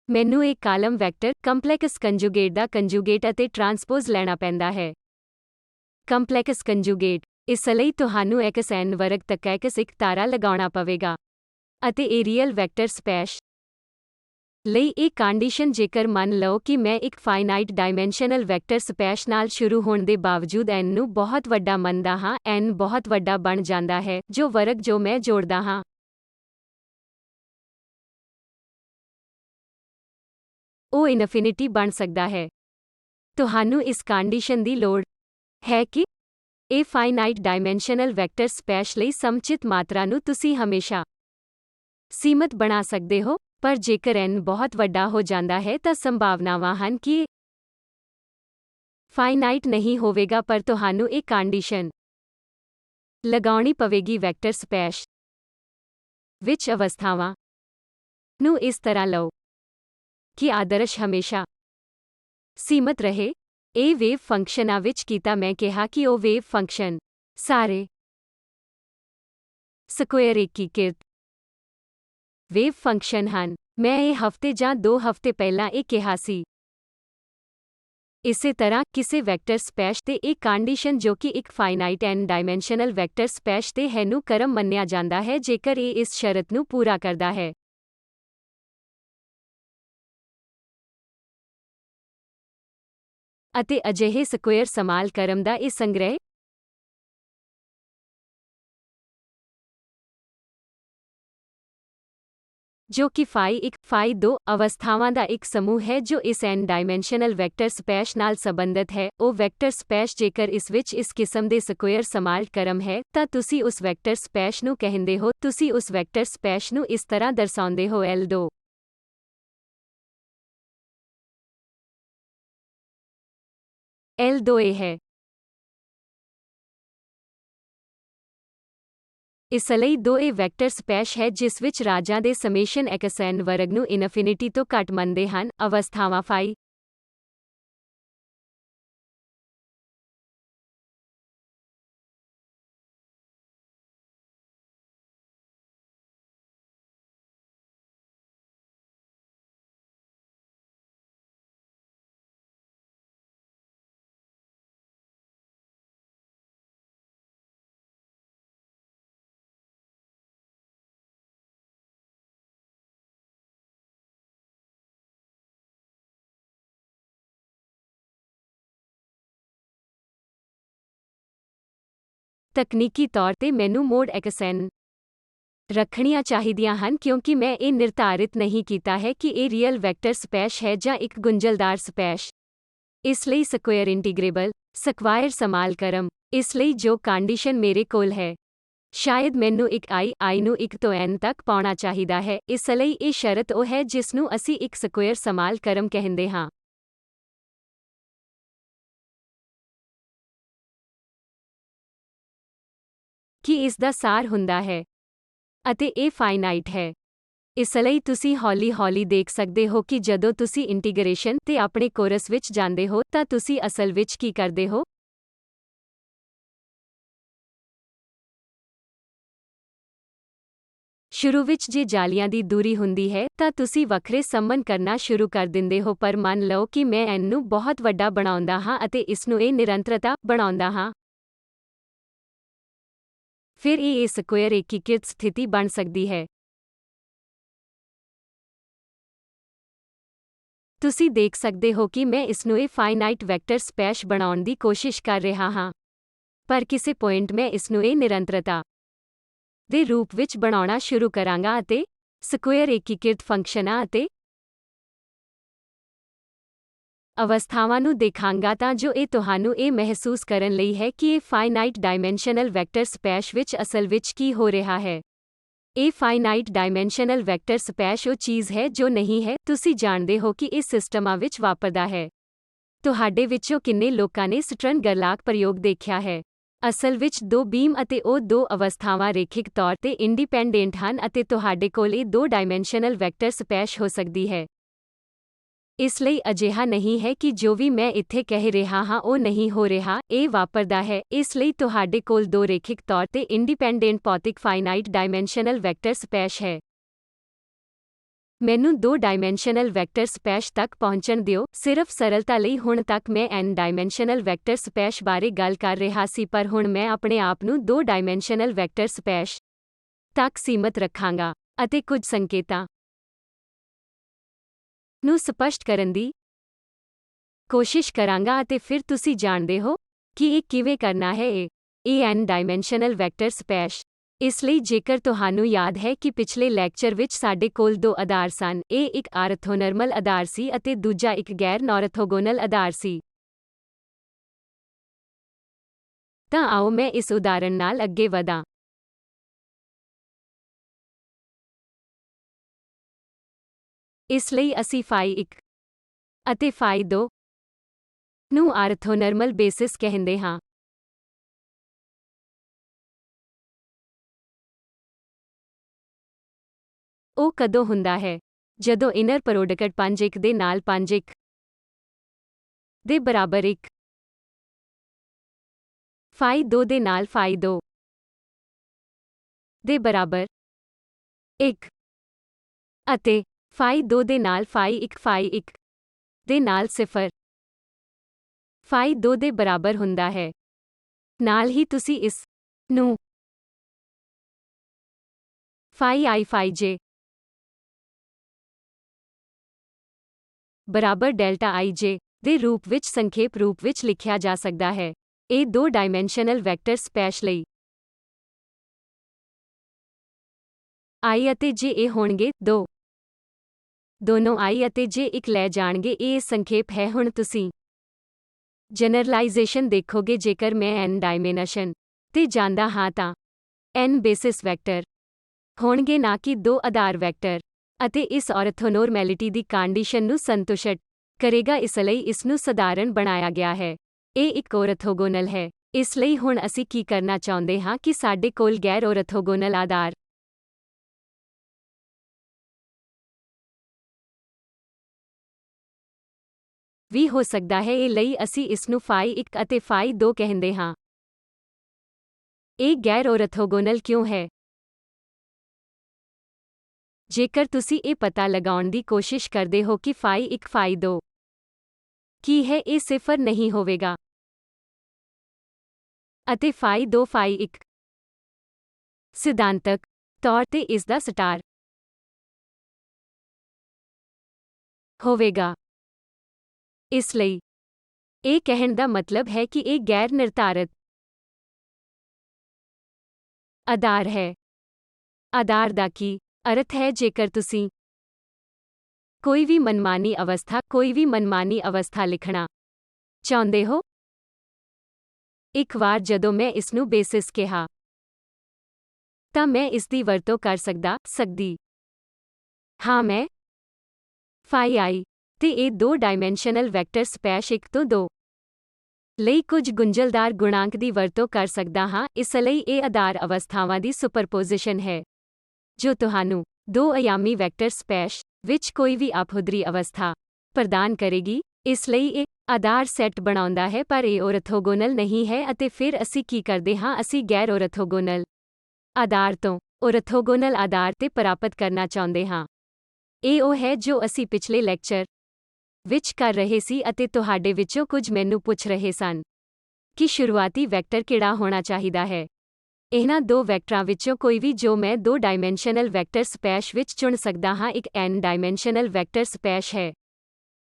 ਮੈਨੂੰ ਇੱਕ ਕਾਲਮ ਵੈਕਟਰ ਕੰਪਲੈਕਸ ਕੰਜੂਗੇਟ ਦਾ ਕੰਜੂਗੇਟ ਅਤੇ ਟਰਾਂਸਪੋਜ਼ ਲੈਣਾ ਪੈਂਦਾ ਹੈ। ਕੰਪਲੈਕਸ ਕੰਜੂਗੇਟ ਇਸ ਲਈ ਤੁਹਾਨੂੰ xn ਵਰਗ ਤੱਕ x1 ਤਾਰਾ ਲਗਾਉਣਾ ਪਵੇਗਾ। ਅਤੇ ਇਹ ਰੀਅਲ ਵੈਕਟਰ ਸਪੇਸ ਲਈ ਇਹ ਕੰਡੀਸ਼ਨ ਜੇਕਰ ਮੰਨ ਲਓ ਕਿ ਮੈਂ ਇੱਕ ਫਾਈਨਾਈਟ ਡਾਇਮੈਂਸ਼ਨਲ ਵੈਕਟਰ ਸਪੇਸ ਨਾਲ ਸ਼ੁਰੂ ਹੋਣ ਦੇ ਬਾਵਜੂਦ n ਨੂੰ ਬਹੁਤ ਵੱਡਾ ਮੰਨਦਾ ਹਾਂ, n ਬਹੁਤ ਵੱਡਾ ਬਣ ਜਾਂਦਾ ਹੈ, ਜੋ ਵਰਗ ਜੋ ਮੈਂ ਜੋੜਦਾ ਹਾਂ ਉਹ ਇਨਫਿਨਿਟੀ ਬਣ ਸਕਦਾ ਹੈ। ਤੁਹਾਨੂੰ ਇਸ ਕੰਡੀਸ਼ਨ ਦੀ ਲੋੜ ਹੈ ਕਿ ਇਹ ਫਾਈਨਾਈਟ ਡਾਇਮੈਂਸ਼ਨਲ ਵੈਕਟਰ ਸਪੇਸ ਲਈ ਸਮਚਿਤ ਮਾਤਰਾ ਨੂੰ ਤੁਸੀਂ ਹਮੇਸ਼ਾ ਸੀਮਤ ਬਣਾ ਸਕਦੇ ਹੋ, ਪਰ ਜੇਕਰ n ਬਹੁਤ ਵੱਡਾ ਹੋ ਜਾਂਦਾ ਹੈ ਤਾਂ ਸੰਭਾਵਨਾਵਾਂ ਹਨ ਕਿ ਇਹ ਫਾਈਨਾਈਟ ਨਹੀਂ ਹੋਵੇਗਾ। ਪਰ ਤੁਹਾਨੂੰ ਇਹ ਕੰਡੀਸ਼ਨ ਲਗਾਉਣੀ ਪਵੇਗੀ ਵੈਕਟਰ ਸਪੇਸ ਵਿੱਚ ਅਵਸਥਾਵਾਂ ਨੂੰ ਇਸ ਤਰ੍ਹਾਂ ਲਓ ਕਿ ਆਦਰਸ਼ ਹਮੇਸ਼ਾ ਸੀਮਤ ਰਹੇ। ਇਹ ਵੇਵ ਫੰਕਸ਼ਨਾਂ ਵਿੱਚ ਕੀਤਾ ਮੈਂ ਕਿਹਾ ਕਿ ਉਹ ਵੇਵ ਫੰਕਸ਼ਨ ਸਾਰੇ ਸਕੁਏਅਰ ਏਕੀਕ੍ਰਿਤ ਵੇਵ ਫੰਕਸ਼ਨ ਹਨ। ਮੈਂ ਇਹ ਹਫ਼ਤੇ ਜਾਂ 2 ਹਫ਼ਤੇ ਪਹਿਲਾਂ ਇਹ ਕਿਹਾ ਸੀ। ਇਸੇ ਤਰ੍ਹਾਂ ਕਿਸੇ ਵੈਕਟਰ ਸਪੇਸ ਤੇ ਇਹ ਕੰਡੀਸ਼ਨ ਜੋ ਕਿ ਇੱਕ finite n dimensional vector space ਤੇ ਹੈ ਨੂੰ ਕਰਮ ਮੰਨਿਆ ਜਾਂਦਾ ਹੈ ਜੇਕਰ ਇਹ ਇਸ ਸ਼ਰਤ ਨੂੰ ਪੂਰਾ ਕਰਦਾ ਹੈ। ਅਤੇ ਅਜਿਹੇ ਸਕੁਏਅਰ ਸਮਾਲ ਕਰਮ ਦਾ ਇਹ ਸੰਗ੍ਰਹਿ ਜੋ ਕਿ ਫਾਈ 1, ਫਾਈ 2 ਅਵਸਥਾਵਾਂ ਦਾ ਇੱਕ ਸਮੂਹ ਹੈ ਜੋ ਇਸ n ਡਾਇਮੈਂਸ਼ਨਲ ਵੈਕਟਰ ਸਪੇਸ ਨਾਲ ਸੰਬੰਧਿਤ ਹੈ। ਉਹ ਵੈਕਟਰ ਸਪੇਸ ਜੇਕਰ ਇਸ ਵਿੱਚ ਇਸ ਕਿਸਮ ਦੇ ਸਕੁਏਅਰ ਸਮਾਲ ਕਰਮ ਹੈ ਤਾਂ ਤੁਸੀਂ ਉਸ ਵੈਕਟਰ ਸਪੇਸ ਨੂੰ ਕਹਿੰਦੇ ਹੋ। ਤੁਸੀਂ ਉਸ ਵੈਕਟਰ ਸਪੇਸ ਨੂੰ ਇਸ ਤਰ੍ਹਾਂ ਦਰਸਾਉਂਦੇ ਹੋ L2 L2 ਇਹ ਹੈ। ਇਸ ਲਈ 2 ਇਹ ਵੈਕਟਰ ਸਪੇਸ ਹੈ ਜਿਸ ਵਿੱਚ ਰਾਜਾਂ ਦੇ ਸਮੇਸ਼ਨ xn ਵਰਗ ਨੂੰ ਇਨਫਿਨਿਟੀ ਤੋਂ ਘੱਟ ਮੰਨਦੇ ਹਨ। ਅਵਸਥਾਵਾਂ ਫਾਈ ਤਕਨੀਕੀ ਤੌਰ ਤੇ ਮੈਨੂੰ ਮੋਡ xn ਰੱਖਣੀਆਂ ਚਾਹੀਦੀਆਂ ਹਨ ਕਿਉਂਕਿ ਮੈਂ ਇਹ ਨਿਰਧਾਰਿਤ ਨਹੀਂ ਕੀਤਾ ਹੈ ਕਿ ਇਹ ਰੀਅਲ ਵੈਕਟਰ ਸਪੇਸ ਹੈ ਜਾਂ ਇੱਕ ਗੁੰਝਲਦਾਰ ਸਪੇਸ। ਇਸ ਲਈ ਸਕੁਏਅਰ ਇੰਟੀਗ੍ਰੇਬਲ, ਸਕੁਆਇਰ ਸਮਾਲਕਰਮ, ਇਸ ਲਈ ਜੋ ਕੰਡੀਸ਼ਨ ਮੇਰੇ ਕੋਲ ਹੈ। ਸ਼ਾਇਦ ਮੈਨੂੰ ਇੱਕ i ਨੂੰ 1 ਤੋਂ n ਤੱਕ ਪਾਉਣਾ ਚਾਹੀਦਾ ਹੈ, ਇਸ ਲਈ ਇਹ ਸ਼ਰਤ ਉਹ ਹੈ ਜਿਸ ਨੂੰ ਅਸੀਂ ਇੱਕ ਸਕੁਏਅਰ ਸਮਾਲਕਰਮ ਕਹਿੰਦੇ ਹਾਂ। ਕੀ ਇਸ ਦਾ ਸਾਰ ਹੁੰਦਾ ਹੈ? ਅਤੇ ਇਹ ਫਾਈਨਾਈਟ ਹੈ। ਇਸ ਲਈ ਤੁਸੀਂ ਹੌਲੀ-ਹੌਲੀ ਦੇਖ ਸਕਦੇ ਹੋ ਕਿ ਜਦੋਂ ਤੁਸੀਂ ਇੰਟੀਗ੍ਰੇਸ਼ਨ ਤੇ ਆਪਣੇ ਕੋਰਸ ਵਿੱਚ ਜਾਂਦੇ ਹੋ ਤਾਂ ਤੁਸੀਂ ਅਸਲ ਵਿੱਚ ਕੀ ਕਰਦੇ ਹੋ। ਸ਼ੁਰੂ ਵਿੱਚ ਜੇ ਜਾਲੀਆਂ ਦੀ ਦੂਰੀ ਹੁੰਦੀ ਹੈ ਤਾਂ ਤੁਸੀਂ ਵੱਖਰੇ ਸੰਬੰਧ ਕਰਨਾ ਸ਼ੁਰੂ ਕਰ ਦਿੰਦੇ ਹੋ, ਪਰ ਮੰਨ ਲਓ ਕਿ ਮੈਂ n ਨੂੰ ਬਹੁਤ ਵੱਡਾ ਬਣਾਉਂਦਾ ਹਾਂ ਅਤੇ ਇਸ ਨੂੰ ਇਹ ਨਿਰੰਤਰਤਾ ਬਣਾਉਂਦਾ ਹਾਂ। ਫਿਰ ਇਹ ਸਕੁਏਅਰ ਏਕੀਕ੍ਰਿਤ ਸਥਿਤੀ ਬਣ ਸਕਦੀ ਹੈ। ਤੁਸੀਂ ਦੇਖ ਸਕਦੇ ਹੋ ਕਿ ਮੈਂ ਇਸ ਨੂੰ ਇਹ ਫਾਈਨਾਈਟ ਵੈਕਟਰ ਸਪੇਸ ਬਣਾਉਣ ਦੀ ਕੋਸ਼ਿਸ਼ ਕਰ ਰਿਹਾ ਹਾਂ, ਪਰ ਕਿਸੇ ਪੁਆਇੰਟ ਮੈਂ ਇਸ ਨੂੰ ਇਹ ਨਿਰੰਤਰਤਾ ਦੇ ਰੂਪ ਵਿੱਚ ਬਣਾਉਣਾ ਸ਼ੁਰੂ ਕਰਾਂਗਾ ਅਤੇ ਸਕੁਏਅਰ ਏਕੀਕ੍ਰਿਤ ਫੰਕਸ਼ਨਾਂ ਅਤੇ ਅਵਸਥਾਵਾਂ ਨੂੰ ਦੇਖਾਂਗਾ ਤਾਂ ਜੋ ਇਹ ਤੁਹਾਨੂੰ ਇਹ ਮਹਿਸੂਸ ਕਰਨ ਲਈ ਹੈ ਕਿ ਇਹ ਫਾਈਨਾਈਟ ਡਾਇਮੈਂਸ਼ਨਲ ਵੈਕਟਰ ਸਪੇਸ ਵਿੱਚ ਅਸਲ ਵਿੱਚ ਕੀ ਹੋ ਰਿਹਾ ਹੈ। ਇਹ ਫਾਈਨਾਈਟ ਡਾਇਮੈਂਸ਼ਨਲ ਵੈਕਟਰ ਸਪੇਸ ਉਹ ਚੀਜ਼ ਹੈ ਜੋ ਨਹੀਂ ਹੈ, ਤੁਸੀਂ ਜਾਣਦੇ ਹੋ ਕਿ ਇਹ ਸਿਸਟਮਾਂ ਵਿੱਚ ਵਾਪਰਦਾ ਹੈ। ਤੁਹਾਡੇ ਵਿੱਚੋਂ ਕਿੰਨੇ ਲੋਕਾਂ ਨੇ ਸਟਰਨ-ਗਰਲਾਕ ਪ੍ਰਯੋਗ ਦੇਖਿਆ ਹੈ? ਅਸਲ ਵਿੱਚ ਦੋ ਬੀਮ ਅਤੇ ਉਹ ਦੋ ਅਵਸਥਾਵਾਂ ਰੇਖਿਕ ਤੌਰ ਤੇ ਇੰਡੀਪੈਂਡੈਂਟ ਹਨ ਅਤੇ ਤੁਹਾਡੇ ਕੋਲ ਇਹ ਦੋ ਡਾਇਮੈਂਸ਼ਨਲ ਵੈਕਟਰ ਸਪੇਸ ਹੋ ਸਕਦੀ ਹੈ। ਇਸ ਲਈ ਅਜਿਹਾ ਨਹੀਂ ਹੈ ਕਿ ਜੋ ਵੀ ਮੈਂ ਇੱਥੇ ਕਹਿ ਰਿਹਾ ਹਾਂ ਉਹ ਨਹੀਂ ਹੋ ਰਿਹਾ, ਇਹ ਵਾਪਰਦਾ ਹੈ। ਇਸ ਲਈ ਤੁਹਾਡੇ ਕੋਲ ਦੋ ਰੇਖਿਕ ਤੌਰ ਤੇ ਇੰਡੀਪੈਂਡੈਂਟ ਭੌਤਿਕ ਫਾਈਨਾਈਟ ਡਾਇਮੈਂਸ਼ਨਲ ਵੈਕਟਰ ਸਪੇਸ ਹੈ। ਮੈਨੂੰ ਦੋ ਡਾਇਮੈਂਸ਼ਨਲ ਵੈਕਟਰ ਸਪੇਸ ਤੱਕ ਪਹੁੰਚਣ ਦਿਓ। ਸਿਰਫ ਸਰਲਤਾ ਲਈ ਹੁਣ ਤੱਕ ਮੈਂ n ਡਾਇਮੈਂਸ਼ਨਲ ਵੈਕਟਰ ਸਪੇਸ ਬਾਰੇ ਗੱਲ ਕਰ ਰਿਹਾ ਸੀ, ਪਰ ਹੁਣ ਮੈਂ ਆਪਣੇ ਆਪ ਨੂੰ ਦੋ ਡਾਇਮੈਂਸ਼ਨਲ ਵੈਕਟਰ ਸਪੇਸ ਤੱਕ ਸੀਮਤ ਰੱਖਾਂਗਾ ਅਤੇ ਕੁਝ ਸੰਕੇਤਾਂ ਨੂੰ ਸਪਸ਼ਟ ਕਰਨ ਦੀ ਕੋਸ਼ਿਸ਼ ਕਰਾਂਗਾ ਅਤੇ ਫਿਰ ਤੁਸੀਂ ਜਾਣਦੇ ਹੋ ਕਿ ਇਹ ਕਿਵੇਂ ਕਰਨਾ ਹੈ। ਇਹ n ਡਾਇਮੈਂਸ਼ਨਲ ਵੈਕਟਰ ਸਪੇਸ। ਇਸ ਲਈ ਜੇਕਰ ਤੁਹਾਨੂੰ ਯਾਦ ਹੈ ਕਿ ਪਿਛਲੇ ਲੈਕਚਰ ਵਿੱਚ ਸਾਡੇ ਕੋਲ ਦੋ ਆਧਾਰ ਸਨ, ਇਹ ਇੱਕ ਆਰਥੋਨਰਮਲ ਆਧਾਰ ਸੀ ਅਤੇ ਦੂਜਾ ਇੱਕ ਗੈਰ ਨੌਰਥੋਗੋਨਲ ਆਧਾਰ ਸੀ। ਤਾਂ ਆਓ ਮੈਂ ਇਸ ਉਦਾਹਰਣ ਨਾਲ ਅੱਗੇ ਵਧਾਂ। ਇਸ ਲਈ ਅਸੀਂ ਫਾਈ 1 ਅਤੇ ਫਾਈ 2 ਨੂੰ ਆਰਥੋਨਰਮਲ ਬੇਸਿਸ ਕਹਿੰਦੇ ਹਾਂ। ਉਹ ਕਦੋਂ ਹੁੰਦਾ ਹੈ? ਜਦੋਂ ਇਨਰ ਪ੍ਰੋਡਕਟ 5-1 ਦੇ ਨਾਲ 5-1 ਦੇ ਬਰਾਬਰ 1, ਫਾਈ 2 ਦੇ ਨਾਲ ਫਾਈ 2 ਦੇ ਬਰਾਬਰ 1 ਅਤੇ ਫਾਈ 2 ਦੇ ਨਾਲ ਫਾਈ 1 ਦੇ ਨਾਲ 0 ਫਾਈ 2 ਦੇ ਬਰਾਬਰ ਹੁੰਦਾ ਹੈ। ਨਾਲ ਹੀ ਤੁਸੀਂ ਇਸ ਨੂੰ ਫਾਈ i ਫਾਈ j ਬਰਾਬਰ ਡੈਲਟਾ ij ਦੇ ਰੂਪ ਵਿੱਚ ਸੰਖੇਪ ਰੂਪ ਵਿੱਚ ਲਿਖਿਆ ਜਾ ਸਕਦਾ ਹੈ। ਇਹ ਦੋ ਡਾਇਮੈਂਸ਼ਨਲ ਵੈਕਟਰ ਸਪੇਸ ਲਈ i ਅਤੇ j ਇਹ ਹੋਣਗੇ 2। ਦੋਨੋਂ i ਅਤੇ j ਇੱਕ ਲੈ ਜਾਣਗੇ। ਇਹ ਸੰਖੇਪ ਹੈ। ਹੁਣ ਤੁਸੀਂ ਜਨਰਲਾਈਜ਼ੇਸ਼ਨ ਦੇਖੋਗੇ। ਜੇਕਰ ਮੈਂ n ਡਾਇਮੈਂਸ਼ਨ ਤੇ ਜਾਂਦਾ ਹਾਂ ਤਾਂ n ਬੇਸਿਸ ਵੈਕਟਰ ਹੋਣਗੇ, ਨਾ ਕਿ ਦੋ ਆਧਾਰ ਵੈਕਟਰ, ਅਤੇ ਇਸ ਆਰਥੋਨੋਰਮੈਲਿਟੀ ਦੀ ਕੰਡੀਸ਼ਨ ਨੂੰ ਸੰਤੁਸ਼ਟ ਕਰੇਗਾ। ਇਸ ਲਈ ਇਸ ਨੂੰ ਸਧਾਰਨ ਬਣਾਇਆ ਗਿਆ ਹੈ। ਇਹ ਇੱਕ ਔਰਥੋਗੋਨਲ ਹੈ। ਇਸ ਲਈ ਹੁਣ ਅਸੀਂ ਕੀ ਕਰਨਾ ਚਾਹੁੰਦੇ ਹਾਂ ਕਿ ਸਾਡੇ ਕੋਲ ਗੈਰ ਔਰਥੋਗੋਨਲ ਆਧਾਰ ਵੀ ਹੋ ਸਕਦਾ ਹੈ। ਇਹ ਲਈ ਅਸੀਂ ਇਸ ਨੂੰ ਫਾਈ 1 ਅਤੇ ਫਾਈ 2 ਕਹਿੰਦੇ ਹਾਂ। ਇਹ ਗੈਰ ਔਰਥੋਗੋਨਲ ਕਿਉਂ ਹੈ? ਜੇਕਰ ਤੁਸੀਂ ਇਹ ਪਤਾ ਲਗਾਉਣ ਦੀ ਕੋਸ਼ਿਸ਼ ਕਰਦੇ ਹੋ ਕਿ ਫਾਈ 1 ਫਾਈ 2 ਕੀ ਹੈ, ਇਹ 0 ਨਹੀਂ ਹੋਵੇਗਾ ਅਤੇ ਫਾਈ 2 ਫਾਈ 1 ਸਿਧਾਂਤਕ ਤੌਰ ਤੇ ਇਸ ਦਾ ਸਟਾਰ ਹੋਵੇਗਾ। ਇਸ ਲਈ ਇਹ ਕਹਿਣ ਦਾ ਮਤਲਬ ਹੈ ਕਿ ਇਹ ਗੈਰ ਨਿਰਧਾਰਤ ਆਧਾਰ ਹੈ ਆਧਾਰ ਦਾ ਕੀ ਅਰਥ ਹੈ ਜੇਕਰ ਤੁਸੀਂ ਕੋਈ ਵੀ ਮਨਮਾਨੀ ਅਵਸਥਾ ਲਿਖਣਾ ਚਾਹੁੰਦੇ ਹੋ। ਇੱਕ ਵਾਰ ਜਦੋਂ ਮੈਂ ਇਸ ਨੂੰ ਬੇਸਿਸ ਕਿਹਾ ਤਾਂ ਮੈਂ ਇਸ ਦੀ ਵਰਤੋਂ ਕਰ ਸਕਦੀ ਹਾਂ। ਮੈਂ ਫਾਈ i ਤੇ ਇਹ 2 ਡਾਇਮੈਂਸ਼ਨਲ ਵੈਕਟਰ ਸਪੈਸ਼ 1 ਤੋਂ 2 ਲਈ ਕੁਝ ਗੁੰਝਲਦਾਰ ਗੁਣਾਂਕ ਦੀ ਵਰਤੋਂ ਕਰ ਸਕਦਾ ਹਾਂ। ਇਸ ਲਈ ਇਹ ਆਧਾਰ ਅਵਸਥਾਵਾਂ ਦੀ ਸੁਪਰਪੋਜ਼ਿਸ਼ਨ ਹੈ ਜੋ ਤੁਹਾਨੂੰ 2 ਅਯਾਮੀ ਵੈਕਟਰ ਸਪੈਸ਼ ਵਿੱਚ ਕੋਈ ਵੀ ਆਪਹੁਦਰੀ ਅਵਸਥਾ ਪ੍ਰਦਾਨ ਕਰੇਗੀ। ਇਸ ਲਈ ਇਹ ਆਧਾਰ ਸੈੱਟ ਬਣਾਉਂਦਾ ਹੈ ਪਰ ਇਹ ਔਰਥੋਗੋਨਲ ਨਹੀਂ ਹੈ। ਅਤੇ ਫਿਰ ਅਸੀਂ ਕੀ ਕਰਦੇ ਹਾਂ, ਅਸੀਂ ਗੈਰ ਔਰਥੋਗੋਨਲ ਆਧਾਰ ਤੋਂ ਔਰਥੋਗੋਨਲ ਆਧਾਰ ਤੇ ਪ੍ਰਾਪਤ ਕਰਨਾ ਚਾਹੁੰਦੇ ਹਾਂ। ਇਹ ਉਹ ਹੈ ਜੋ ਅਸੀਂ ਪਿਛਲੇ ਲੈਕਚਰ ਵਿੱਚ ਕਰ ਰਹੇ ਸੀ ਅਤੇ ਤੁਹਾਡੇ ਵਿੱਚੋਂ ਕੁਝ ਮੈਨੂੰ ਪੁੱਛ ਰਹੇ ਸਨ ਕਿ ਸ਼ੁਰੂਆਤੀ ਵੈਕਟਰ ਕਿਹੜਾ ਹੋਣਾ ਚਾਹੀਦਾ ਹੈ। ਇਹਨਾਂ 2 ਵੈਕਟਰਾਂ ਵਿੱਚੋਂ ਕੋਈ ਵੀ ਜੋ ਮੈਂ 2 ਡਾਇਮੈਂਸ਼ਨਲ ਵੈਕਟਰ ਸਪੈਸ਼ ਵਿੱਚ ਚੁਣ ਸਕਦਾ ਹਾਂ। ਇੱਕ n ਡਾਇਮੈਂਸ਼ਨਲ ਵੈਕਟਰ ਸਪੈਸ਼ ਹੈ।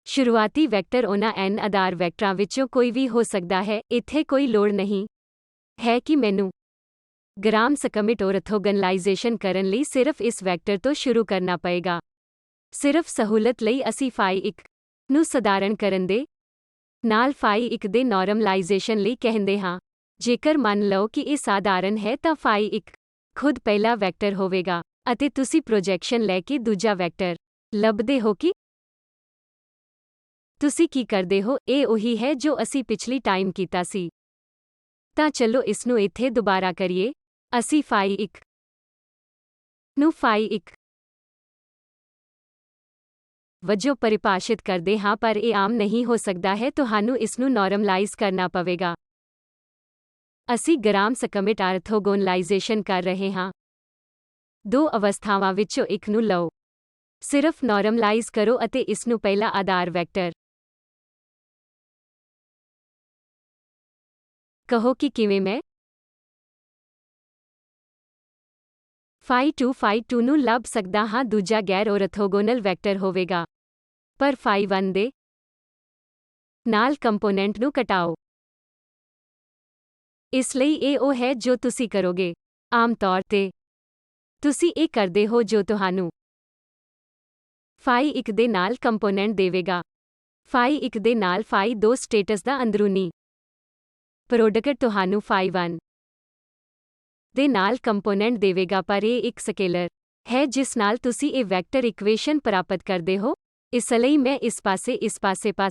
ਸ਼ੁਰੂਆਤੀ ਵੈਕਟਰ ਉਹਨਾਂ n ਆਧਾਰ ਵੈਕਟਰਾਂ ਵਿੱਚੋਂ ਕੋਈ ਵੀ ਹੋ ਸਕਦਾ ਹੈ। ਇੱਥੇ ਕੋਈ ਲੋੜ ਨਹੀਂ ਹੈ ਕਿ ਮੈਨੂੰ ਗ੍ਰਾਮ ਸਕਮਿਟ ਔਰਥੋਗੋਨਲਾਈਜੇਸ਼ਨ ਕਰਨ ਲਈ ਸਿਰਫ ਇਸ ਵੈਕਟਰ ਤੋਂ ਸ਼ੁਰੂ ਕਰਨਾ ਪਏਗਾ। ਸਿਰਫ ਸਹੂਲਤ ਲਈ ਅਸੀਂ ਫਾਈ 1 ਨੂੰ ਸਧਾਰਨ ਕਰਨ ਦੇ ਨਾਲ ਫਾਈ 1 ਦੇ ਨਾਰਮਲਾਈਜੇਸ਼ਨ ਲਈ ਕਹਿੰਦੇ ਹਾਂ। ਜੇਕਰ ਮੰਨ ਲਓ ਕਿ ਇਹ ਸਾਧਾਰਨ ਹੈ ਤਾਂ ਫਾਈ 1 ਖੁਦ ਪਹਿਲਾ ਵੈਕਟਰ ਹੋਵੇਗਾ ਅਤੇ ਤੁਸੀਂ ਪ੍ਰੋਜੈਕਸ਼ਨ ਲੈ ਕੇ ਦੂਜਾ ਵੈਕਟਰ ਲੱਭਦੇ ਹੋ ਕਿ ਤੁਸੀਂ ਕੀ ਕਰਦੇ ਹੋ। ਇਹ ਉਹੀ ਹੈ ਜੋ ਅਸੀਂ ਪਿਛਲੀ ਟਾਈਮ ਕੀਤਾ ਸੀ। ਤਾਂ ਚਲੋ ਇਸ ਨੂੰ ਇੱਥੇ ਦੁਬਾਰਾ ਕਰੀਏ। ਅਸੀਂ ਫਾਈ 1 ਨੂੰ ਫਾਈ 1 ਵਜੋਂ ਪਰਿਭਾਸ਼ਿਤ ਕਰਦੇ ਹਾਂ ਪਰ ਇਹ ਆਮ ਨਹੀਂ ਹੋ ਸਕਦਾ ਹੈ। ਤੁਹਾਨੂੰ ਇਸ ਨੂੰ ਨਾਰਮਲਾਈਜ਼ ਕਰਨਾ ਪਵੇਗਾ। ਅਸੀਂ ਗ੍ਰਾਮ ਸਕਮਿਟ ਆਰਥੋਗੋਨਲਾਈਜੇਸ਼ਨ ਕਰ ਰਹੇ ਹਾਂ। 2 ਅਵਸਥਾਵਾਂ ਵਿੱਚੋਂ ਇੱਕ ਨੂੰ ਲਓ। ਸਿਰਫ ਨਾਰਮਲਾਈਜ਼ ਕਰੋ ਅਤੇ ਇਸ ਨੂੰ ਪਹਿਲਾ ਆਧਾਰ ਵੈਕਟਰ ਕਹੋ ਕਿ ਕਿਵੇਂ ਮੈਂ ਫਾਈ 2 ਨੂੰ ਲੱਭ ਸਕਦਾ ਹਾਂ। ਦੂਜਾ ਗੈਰ ਔਰਥੋਗੋਨਲ ਵੈਕਟਰ ਹੋਵੇਗਾ ਪਰ ਫਾਈ 1 ਦੇ ਨਾਲ ਕੰਪੋਨੈਂਟ ਨੂੰ ਘਟਾਓ। ਇਸ ਲਈ ਇਹ ਉਹ ਹੈ ਜੋ ਤੁਸੀਂ ਕਰੋਗੇ। ਆਮ ਤੌਰ ਤੇ ਤੁਸੀਂ ਇਹ ਕਰਦੇ ਹੋ ਜੋ ਤੁਹਾਨੂੰ ਫਾਈ 1 ਦੇ ਨਾਲ ਕੰਪੋਨੈਂਟ ਦੇਵੇਗਾ। ਫਾਈ 1 ਦੇ ਨਾਲ ਫਾਈ 2 ਸਟੇਟਸ ਦਾ ਅੰਦਰੂਨੀ ਪ੍ਰੋਡਕਟ ਤੁਹਾਨੂੰ ਫਾਈ 1 ਦੇ ਨਾਲ ਕੰਪੋਨੈਂਟ ਦੇਵੇਗਾ ਪਰ ਇਹ ਇੱਕ ਸਕੇਲਰ ਹੈ ਜਿਸ ਨਾਲ ਤੁਸੀਂ ਇਹ ਵੈਕਟਰ ਇਕੁਏਸ਼ਨ ਪ੍ਰਾਪਤ ਕਰਦੇ ਹੋ। ਇਸ ਲਈ ਮੈਂ ਇਸ ਪਾਸੇ ਪਾ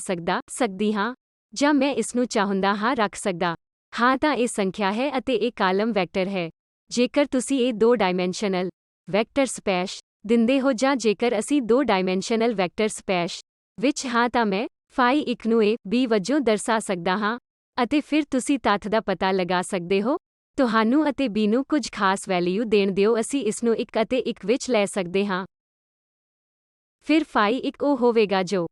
ਸਕਦੀ ਹਾਂ ਜਾਂ ਮੈਂ ਇਸ ਨੂੰ ਚਾਹੁੰਦਾ ਹਾਂ ਰੱਖ ਸਕਦਾ ਹਾਂ ਤਾਂ ਇਹ ਸੰਖਿਆ ਹੈ ਅਤੇ ਇਹ ਕਾਲਮ ਵੈਕਟਰ ਹੈ। ਜੇਕਰ ਤੁਸੀਂ ਇਹ 2 ਡਾਇਮੈਂਸ਼ਨਲ ਵੈਕਟਰ ਸਪੈਸ਼ ਦਿੰਦੇ ਹੋ ਜਾਂ ਜੇਕਰ ਅਸੀਂ 2 ਡਾਇਮੈਂਸ਼ਨਲ ਵੈਕਟਰ ਸਪੈਸ਼ ਵਿੱਚ ਹਾਂ ਤਾਂ ਮੈਂ ਫਾਈ 1 ਨੂੰ a b ਵਜੋਂ ਦਰਸਾ ਸਕਦਾ ਹਾਂ ਅਤੇ ਫਿਰ ਤੁਸੀਂ ਤੱਥ ਦਾ ਪਤਾ ਲਗਾ ਸਕਦੇ ਹੋ। ਤੁਹਾਨੂੰ ਅਤੇ b ਨੂੰ ਕੁਝ ਖਾਸ ਵੈਲਿਊ ਦੇਣ ਦਿਓ। ਅਸੀਂ ਇਸ ਨੂੰ 1 ਅਤੇ 1 ਵਿੱਚ ਲੈ ਸਕਦੇ ਹਾਂ। ਫਿਰ ਫਾਈ 1 ਉਹ ਹੋਵੇਗਾ ਜੋ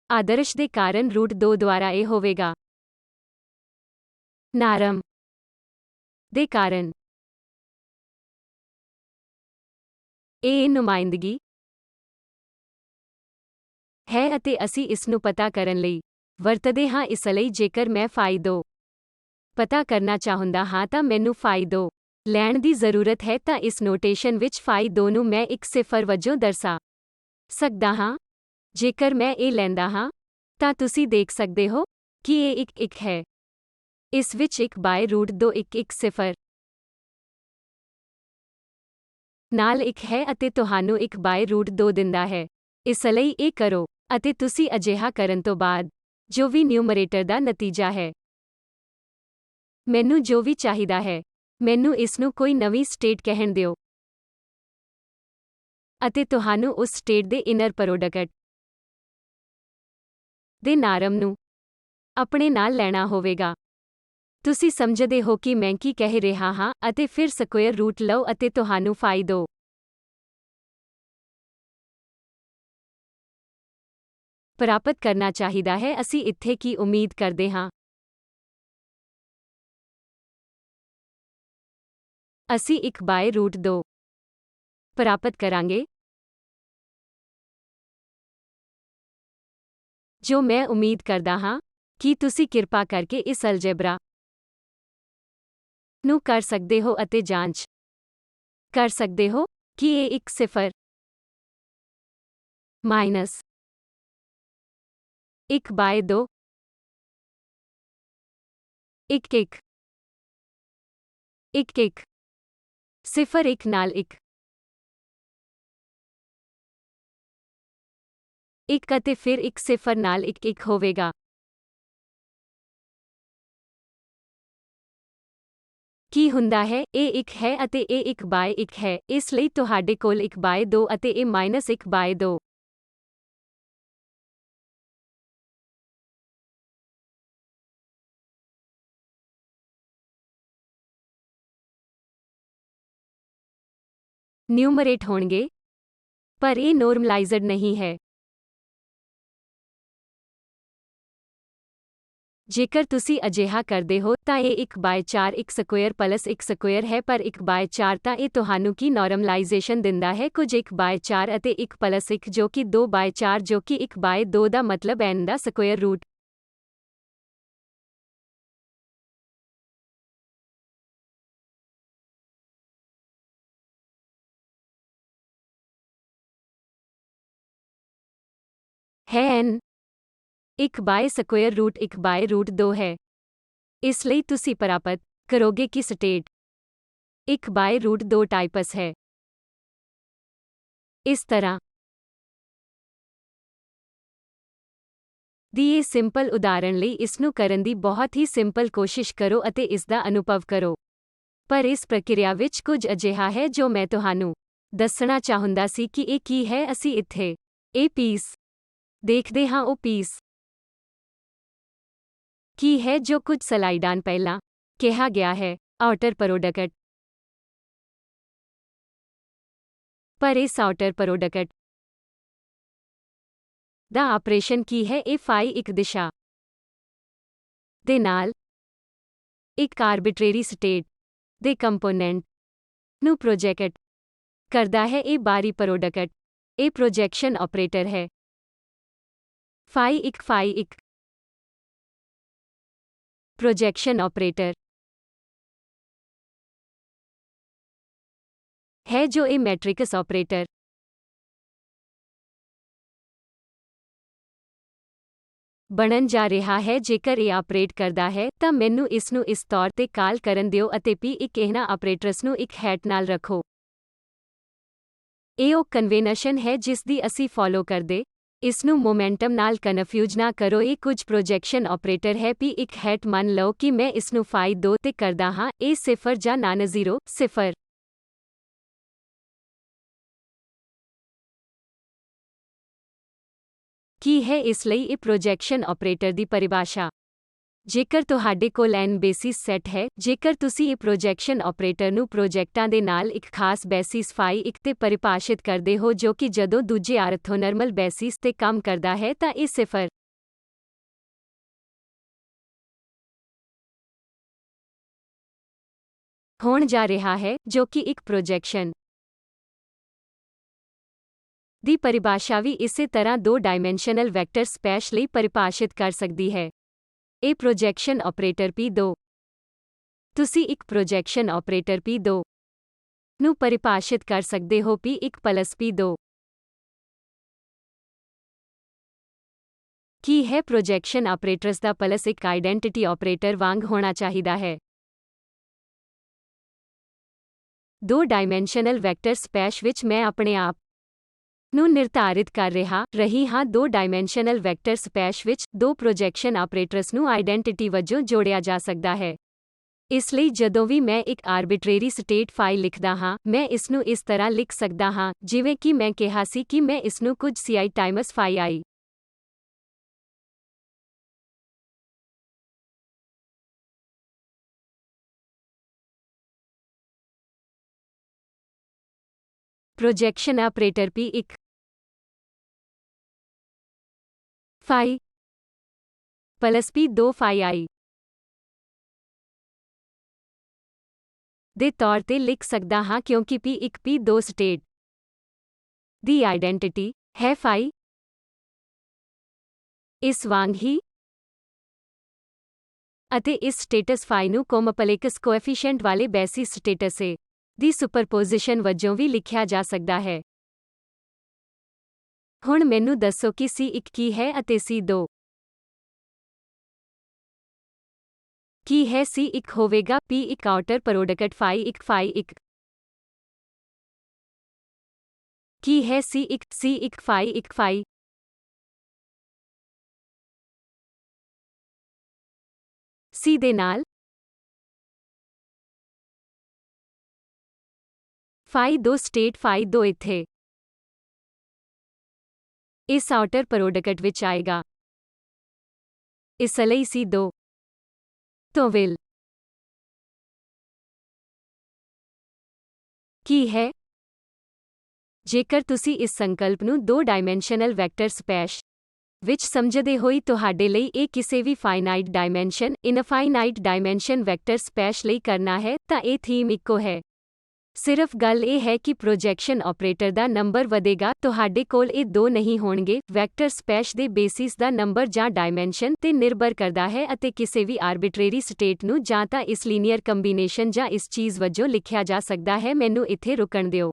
ਆਦਰਸ਼ ਦੇ ਕਾਰਨ ਰੂਟ 2 ਦੁਆਰਾ ਇਹ ਹੋਵੇਗਾ। ਨਾਰਮ ਦੇ ਕਾਰਨ ਇਹ ਨੁਮਾਇੰਦਗੀ ਹੈ ਅਤੇ ਅਸੀਂ ਇਸ ਨੂੰ ਪਤਾ ਕਰਨ ਲਈ ਵਰਤਦੇ ਹਾਂ। ਇਸ ਲਈ ਜੇਕਰ ਮੈਂ ਫਾਈ 2 ਪਤਾ ਕਰਨਾ ਚਾਹੁੰਦਾ ਹਾਂ ਤਾਂ ਮੈਨੂੰ ਫਾਈ 2 ਲੈਣ ਦੀ ਜ਼ਰੂਰਤ ਹੈ ਤਾਂ ਇਸ ਨੋਟੇਸ਼ਨ ਵਿੱਚ ਫਾਈ 2 ਨੂੰ ਮੈਂ ਇੱਕ 0 ਵਜੋਂ ਦਰਸਾ ਸਕਦਾ ਹਾਂ। ਜੇਕਰ ਮੈਂ ਇਹ ਲੈਂਦਾ ਹਾਂ ਤਾਂ ਤੁਸੀਂ ਦੇਖ ਸਕਦੇ ਹੋ ਕਿ ਇਹ 1 ਹੈ। ਇਸ ਵਿੱਚ 1/√2 1 0 ਨਾਲ 1 ਹੈ ਅਤੇ ਤੁਹਾਨੂੰ 1/√2 ਦਿੰਦਾ ਹੈ। ਇਸ ਲਈ ਇਹ ਕਰੋ ਅਤੇ ਤੁਸੀਂ ਅਜਿਹਾ ਕਰਨ ਤੋਂ ਬਾਅਦ ਜੋ ਵੀ ਨਿਊਮਰੇਟਰ ਦਾ ਨਤੀਜਾ ਹੈ ਮੈਨੂੰ ਜੋ ਵੀ ਚਾਹੀਦਾ ਹੈ ਮੈਨੂੰ ਇਸ ਨੂੰ ਕੋਈ ਨਵੀਂ ਸਟੇਟ ਕਹਿਣ ਦਿਓ ਅਤੇ ਤੁਹਾਨੂੰ ਉਸ ਸਟੇਟ ਦੇ ਇਨਰ ਪ੍ਰੋਡਕਟ ਦੇ ਨਾਰਮ ਨੂੰ ਆਪਣੇ ਨਾਲ ਲੈਣਾ ਹੋਵੇਗਾ। ਤੁਸੀਂ ਸਮਝਦੇ ਹੋ ਕਿ ਮੈਂ ਕੀ ਕਹਿ ਰਿਹਾ ਹਾਂ ਅਤੇ ਫਿਰ ਸਕੁਏਅਰ ਰੂਟ ਲਓ ਅਤੇ ਤੁਹਾਨੂੰ ਫਾਈ 2 ਪ੍ਰਾਪਤ ਕਰਨਾ ਚਾਹੀਦਾ ਹੈ। ਅਸੀਂ ਇੱਥੇ ਕੀ ਉਮੀਦ ਕਰਦੇ ਹਾਂ? ਅਸੀਂ 1/√2 ਪ੍ਰਾਪਤ ਕਰਾਂਗੇ। ਜੋ ਮੈਂ ਉਮੀਦ ਕਰਦਾ ਹਾਂ ਕਿ ਤੁਸੀਂ ਕਿਰਪਾ ਕਰਕੇ ਇਸ ਅਲਜਬਰਾ ਨੂੰ ਕਰ ਸਕਦੇ ਹੋ ਅਤੇ ਜਾਂਚ ਕਰ ਸਕਦੇ ਹੋ ਕਿ ਇਹ 1 0 ਮਾਈਨਸ 1/2 1 1 1 1 0 1 ਨਾਲ 1 1 ਅਤੇ ਫਿਰ 1 0 ਨਾਲ 1 1 ਹੋਵੇਗਾ। ਕੀ ਹੁੰਦਾ ਹੈ? ਇਹ 1 ਹੈ ਅਤੇ ਇਹ 1/1 ਹੈ, ਇਸ ਲਈ ਤੁਹਾਡੇ ਕੋਲ 1/2 ਅਤੇ ਇਹ -1/2 ਨਿਊਮਰੇਟ ਹੋਣਗੇ, ਪਰ ਇਹ ਨੋਰਮਲਾਈਜ਼ਡ ਨਹੀਂ ਹੈ। ਜੇਕਰ ਤੁਸੀਂ ਅਜਿਹਾ ਕਰਦੇ ਹੋ ਤਾਂ ਇਹ 1/4 1 ਸਕੁਏਅਰ ਪਲਸ 1 ਸਕੁਏਅਰ ਹੈ, ਪਰ 1/4 ਤਾਂ ਇਹ ਤੁਹਾਨੂੰ ਕੀ ਨੋਰਮਲਾਈਜ਼ੇਸ਼ਨ ਦਿੰਦਾ ਹੈ ਕੁਝ 1/4 ਅਤੇ 1 ਪਲਸ 1 ਜੋ ਕਿ 2/4 ਜੋ ਕਿ 1/2 ਦਾ ਮਤਲਬ n ਦਾ ਸਕੁਏਅਰ ਰੂਟ ਹੈ n 1/ਸਕੁਏਅਰ ਰੂਟ 1/√2 ਹੈ। ਇਸ ਲਈ ਤੁਸੀਂ ਪ੍ਰਾਪਤ ਕਰੋਗੇ ਕਿ ਸਟੇਟ 1/√2 ਟਾਈਪਸ ਹੈ। ਇਸ ਤਰ੍ਹਾਂ ਦੀ ਇਹ ਸਿੰਪਲ ਉਦਾਹਰਣ ਲਈ ਇਸ ਨੂੰ ਕਰਨ ਦੀ ਬਹੁਤ ਹੀ ਸਿੰਪਲ ਕੋਸ਼ਿਸ਼ ਕਰੋ ਅਤੇ ਇਸ ਦਾ ਅਨੁਭਵ ਕਰੋ। ਪਰ ਇਸ ਪ੍ਰਕਿਰਿਆ ਵਿੱਚ ਕੁਝ ਅਜਿਹਾ ਹੈ ਜੋ ਮੈਂ ਤੁਹਾਨੂੰ ਦੱਸਣਾ ਚਾਹੁੰਦਾ ਸੀ ਕਿ ਇਹ ਕੀ ਹੈ। ਅਸੀਂ ਇੱਥੇ ਇਹ ਪੀਸ ਦੇਖਦੇ ਹਾਂ। ਉਹ ਪੀਸ ਕੀ ਹੈ ਜੋ ਕੁਝ ਸਲਾਈਡਾਂ ਪਹਿਲਾਂ ਕਿਹਾ ਗਿਆ ਹੈ, ਆਊਟਰ ਪ੍ਰੋਡਕਟ। ਪਰ ਇਸ ਆਊਟਰ ਪ੍ਰੋਡਕਟ ਦਾ ਆਪਰੇਸ਼ਨ ਕੀ ਹੈ? ਇਹ ਫਾਈ ਇੱਕ ਦਿਸ਼ਾ ਦੇ ਨਾਲ ਇੱਕ ਆਰਬਿਟਰੇਰੀ ਸਟੇਟ ਦੇ ਕੰਪੋਨੈਂਟ ਨੂੰ ਪ੍ਰੋਜੈਕਟ ਕਰਦਾ ਹੈ। ਇਹ ਬਾਹਰੀ ਪ੍ਰੋਡਕਟ ਇਹ ਪ੍ਰੋਜੈਕਸ਼ਨ ਆਪਰੇਟਰ ਹੈ। ਫਾਈ ਇੱਕ ਪ੍ਰੋਜੈਕਸ਼ਨ ਆਪਰੇਟਰ ਹੈ ਜੋ ਇਹ ਮੈਟ੍ਰਿਕਸ ਆਪਰੇਟਰ ਬਣਨ ਜਾ ਰਿਹਾ ਹੈ। ਜੇਕਰ ਇਹ ਆਪਰੇਟ ਕਰਦਾ ਹੈ ਤਾਂ ਮੈਨੂੰ ਇਸ ਨੂੰ ਇਸ ਤੌਰ ਤੇ ਕਾਲ ਕਰਨ ਦਿਓ ਅਤੇ P1 ਇਹਨਾਂ ਆਪਰੇਟਰਸ ਨੂੰ ਇੱਕ ਹੈਟ ਨਾਲ ਰੱਖੋ। ਇਹ ਉਹ ਕਨਵੇਨਸ਼ਨ ਹੈ ਜਿਸ ਦੀ ਅਸੀਂ ਫਾਲੋ ਕਰਦੇ। ਇਸ ਨੂੰ ਮੋਮੈਂਟਮ ਨਾਲ ਕਨਫਿਊਜ਼ ਨਾ ਕਰੋ। ਇਹ ਕੁਝ ਪ੍ਰੋਜੈਕਸ਼ਨ ਆਪਰੇਟਰ ਹੈ। P1 ਹੈਟ ਮੰਨ ਲਓ ਕਿ ਮੈਂ ਇਸ ਨੂੰ ਫਾਈ 2 ਤੇ ਕਰਦਾ ਹਾਂ। ਇਹ 0 ਜਾਂ ਨਾਨ-ਜ਼ੀਰੋ 0 ਕੀ ਹੈ? ਇਸ ਲਈ ਇਹ ਪ੍ਰੋਜੈਕਸ਼ਨ ਆਪਰੇਟਰ ਦੀ ਪਰਿਭਾਸ਼ਾ ਜੇਕਰ ਤੁਹਾਡੇ ਕੋਲ n ਬੇਸਿਸ ਸੈੱਟ ਹੈ, ਜੇਕਰ ਤੁਸੀਂ ਇਹ ਪ੍ਰੋਜੈਕਸ਼ਨ ਆਪਰੇਟਰ ਨੂੰ ਪ੍ਰੋਜੈਕਟਾਂ ਦੇ ਨਾਲ ਇੱਕ ਖਾਸ ਬੇਸਿਸ ਫਾਈ 1 ਤੇ ਪਰਿਭਾਸ਼ਿਤ ਕਰਦੇ ਹੋ ਜੋ ਕਿ ਜਦੋਂ ਦੂਜੇ ਆਰਥੋਨਰਮਲ ਬੇਸਿਸ ਤੇ ਕੰਮ ਕਰਦਾ ਹੈ ਤਾਂ ਇਹ 0 ਹੋਣ ਜਾ ਰਿਹਾ ਹੈ, ਜੋ ਕਿ ਇੱਕ ਪ੍ਰੋਜੈਕਸ਼ਨ ਦੀ ਪਰਿਭਾਸ਼ਾ ਵੀ ਇਸੇ ਤਰ੍ਹਾਂ 2 ਡਾਇਮੈਂਸ਼ਨਲ ਵੈਕਟਰ ਸਪੇਸ ਲਈ ਪਰਿਭਾਸ਼ਿਤ ਕਰ ਸਕਦੀ ਹੈ। ਇਹ ਪ੍ਰੋਜੈਕਸ਼ਨ ਆਪਰੇਟਰ P2 ਤੁਸੀਂ ਇੱਕ ਪ੍ਰੋਜੈਕਸ਼ਨ ਆਪਰੇਟਰ P2 ਨੂੰ ਪਰਿਭਾਸ਼ਿਤ ਕਰ ਸਕਦੇ ਹੋ P1 ਪਲਸ P2 ਕੀ ਹੈ? ਪ੍ਰੋਜੈਕਸ਼ਨ ਆਪਰੇਟਰਸ ਦਾ ਪਲਸ ਇੱਕ ਆਈਡੈਂਟਿਟੀ ਆਪਰੇਟਰ ਵਾਂਗ ਹੋਣਾ ਚਾਹੀਦਾ ਹੈ। 2 ਡਾਇਮੈਂਸ਼ਨਲ ਵੈਕਟਰ ਸਪੇਸ ਵਿੱਚ ਮੈਂ ਆਪਣੇ ਆਪ ਨੂੰ ਨਿਰਧਾਰਿਤ ਕਰ ਰਹੀ ਹਾਂ। 2 ਡਾਇਮੈਂਸ਼ਨਲ ਵੈਕਟਰ ਸਪੇਸ ਵਿੱਚ 2 ਪ੍ਰੋਜੈਕਸ਼ਨ ਆਪਰੇਟਰਸ ਨੂੰ ਆਈਡੈਂਟਿਟੀ ਵਜੋਂ ਜੋੜਿਆ ਜਾ ਸਕਦਾ ਹੈ। ਇਸ ਲਈ ਜਦੋਂ ਵੀ ਮੈਂ ਇੱਕ ਆਰਬਿਟਰੇਰੀ ਸਟੇਟ ਫਾਈ ਲਿਖਦਾ ਹਾਂ, ਮੈਂ ਇਸ ਨੂੰ ਇਸ ਤਰ੍ਹਾਂ ਲਿਖ ਸਕਦਾ ਹਾਂ, ਜਿਵੇਂ ਕਿ ਮੈਂ ਕਿਹਾ ਸੀ ਕਿ ਮੈਂ ਇਸ ਨੂੰ ਕੁਝ ci Times fi i projection operator P1 fi plus P2 fi i ਦੇ ਤੌਰ ਤੇ ਲਿਖ ਸਕਦਾ ਹਾਂ ਕਿਉਂਕਿ P1 P2 ਸਟੇਟ ਦੀ ਆਈਡੈਂਟਿਟੀ ਹੈ ਫਾਈ ਇਸ ਵਾਂਗ ਹੀ ਅਤੇ ਇਸ ਸਟੇਟਸ ਫਾਈ ਨੂੰ ਕੰਪਲੈਕਸ ਕੋਐਫੀਸ਼ੀਐਂਟ ਵਾਲੇ ਬੇਸਿਸ ਸਟੇਟਸ A ਦੀ ਸੁਪਰਪੋਜ਼ਿਸ਼ਨ ਵਜੋਂ ਵੀ ਲਿਖਿਆ ਜਾ ਸਕਦਾ ਹੈ। ਹੁਣ ਮੈਨੂੰ ਦੱਸੋ ਕਿ C1 ਕੀ ਹੈ ਅਤੇ C2 ਕੀ ਹੈ। C1 ਹੋਵੇਗਾ P1 ਆਊਟਰ ਪ੍ਰੋਡਕਟ φ1 ਕੀ ਹੈ C1 φ1 C ਦੇ ਨਾਲ φ2 ਸਟੇਟ φ2 ਇੱਥੇ ਇਸ ਆਊਟਰ ਪ੍ਰੋਡਕਟ ਵਿੱਚ ਆਏਗਾ। ਇਸ ਲਈ C2 ਤੋਂ will ਕੀ ਹੈ? ਜੇਕਰ ਤੁਸੀਂ ਇਸ ਸੰਕਲਪ ਨੂੰ 2 ਡਾਇਮੈਂਸ਼ਨਲ ਵੈਕਟਰ ਸਪੇਸ ਵਿੱਚ ਸਮਝਦੇ ਹੋਏ ਤੁਹਾਡੇ ਲਈ ਇਹ ਕਿਸੇ ਵੀ finite dimension infinite dimension vector space ਲਈ ਕਰਨਾ ਹੈ ਤਾਂ ਇਹ ਥੀਮ ਇੱਕੋ ਹੈ। ਸਿਰਫ ਗੱਲ ਇਹ ਹੈ ਕਿ ਪ੍ਰੋਜੈਕਸ਼ਨ ਆਪਰੇਟਰ ਦਾ ਨੰਬਰ ਵਧੇਗਾ, ਤੁਹਾਡੇ ਕੋਲ ਇਹ 2 ਨਹੀਂ ਹੋਣਗੇ। ਵੈਕਟਰ ਸਪੇਸ ਦੇ ਬੇਸਿਸ ਦਾ ਨੰਬਰ ਜਾਂ ਡਾਇਮੈਂਸ਼ਨ ਤੇ ਨਿਰਭਰ ਕਰਦਾ ਹੈ ਅਤੇ ਕਿਸੇ ਵੀ ਆਰਬਿਟਰੇਰੀ ਸਟੇਟ ਨੂੰ ਜਾਂ ਤਾਂ ਇਸ ਲੀਨੀਅਰ ਕੰਬੀਨੇਸ਼ਨ ਜਾਂ ਇਸ ਚੀਜ਼ ਵਜੋਂ ਲਿਖਿਆ ਜਾ ਸਕਦਾ ਹੈ। ਮੈਨੂੰ ਇੱਥੇ ਰੁਕਣ ਦਿਓ।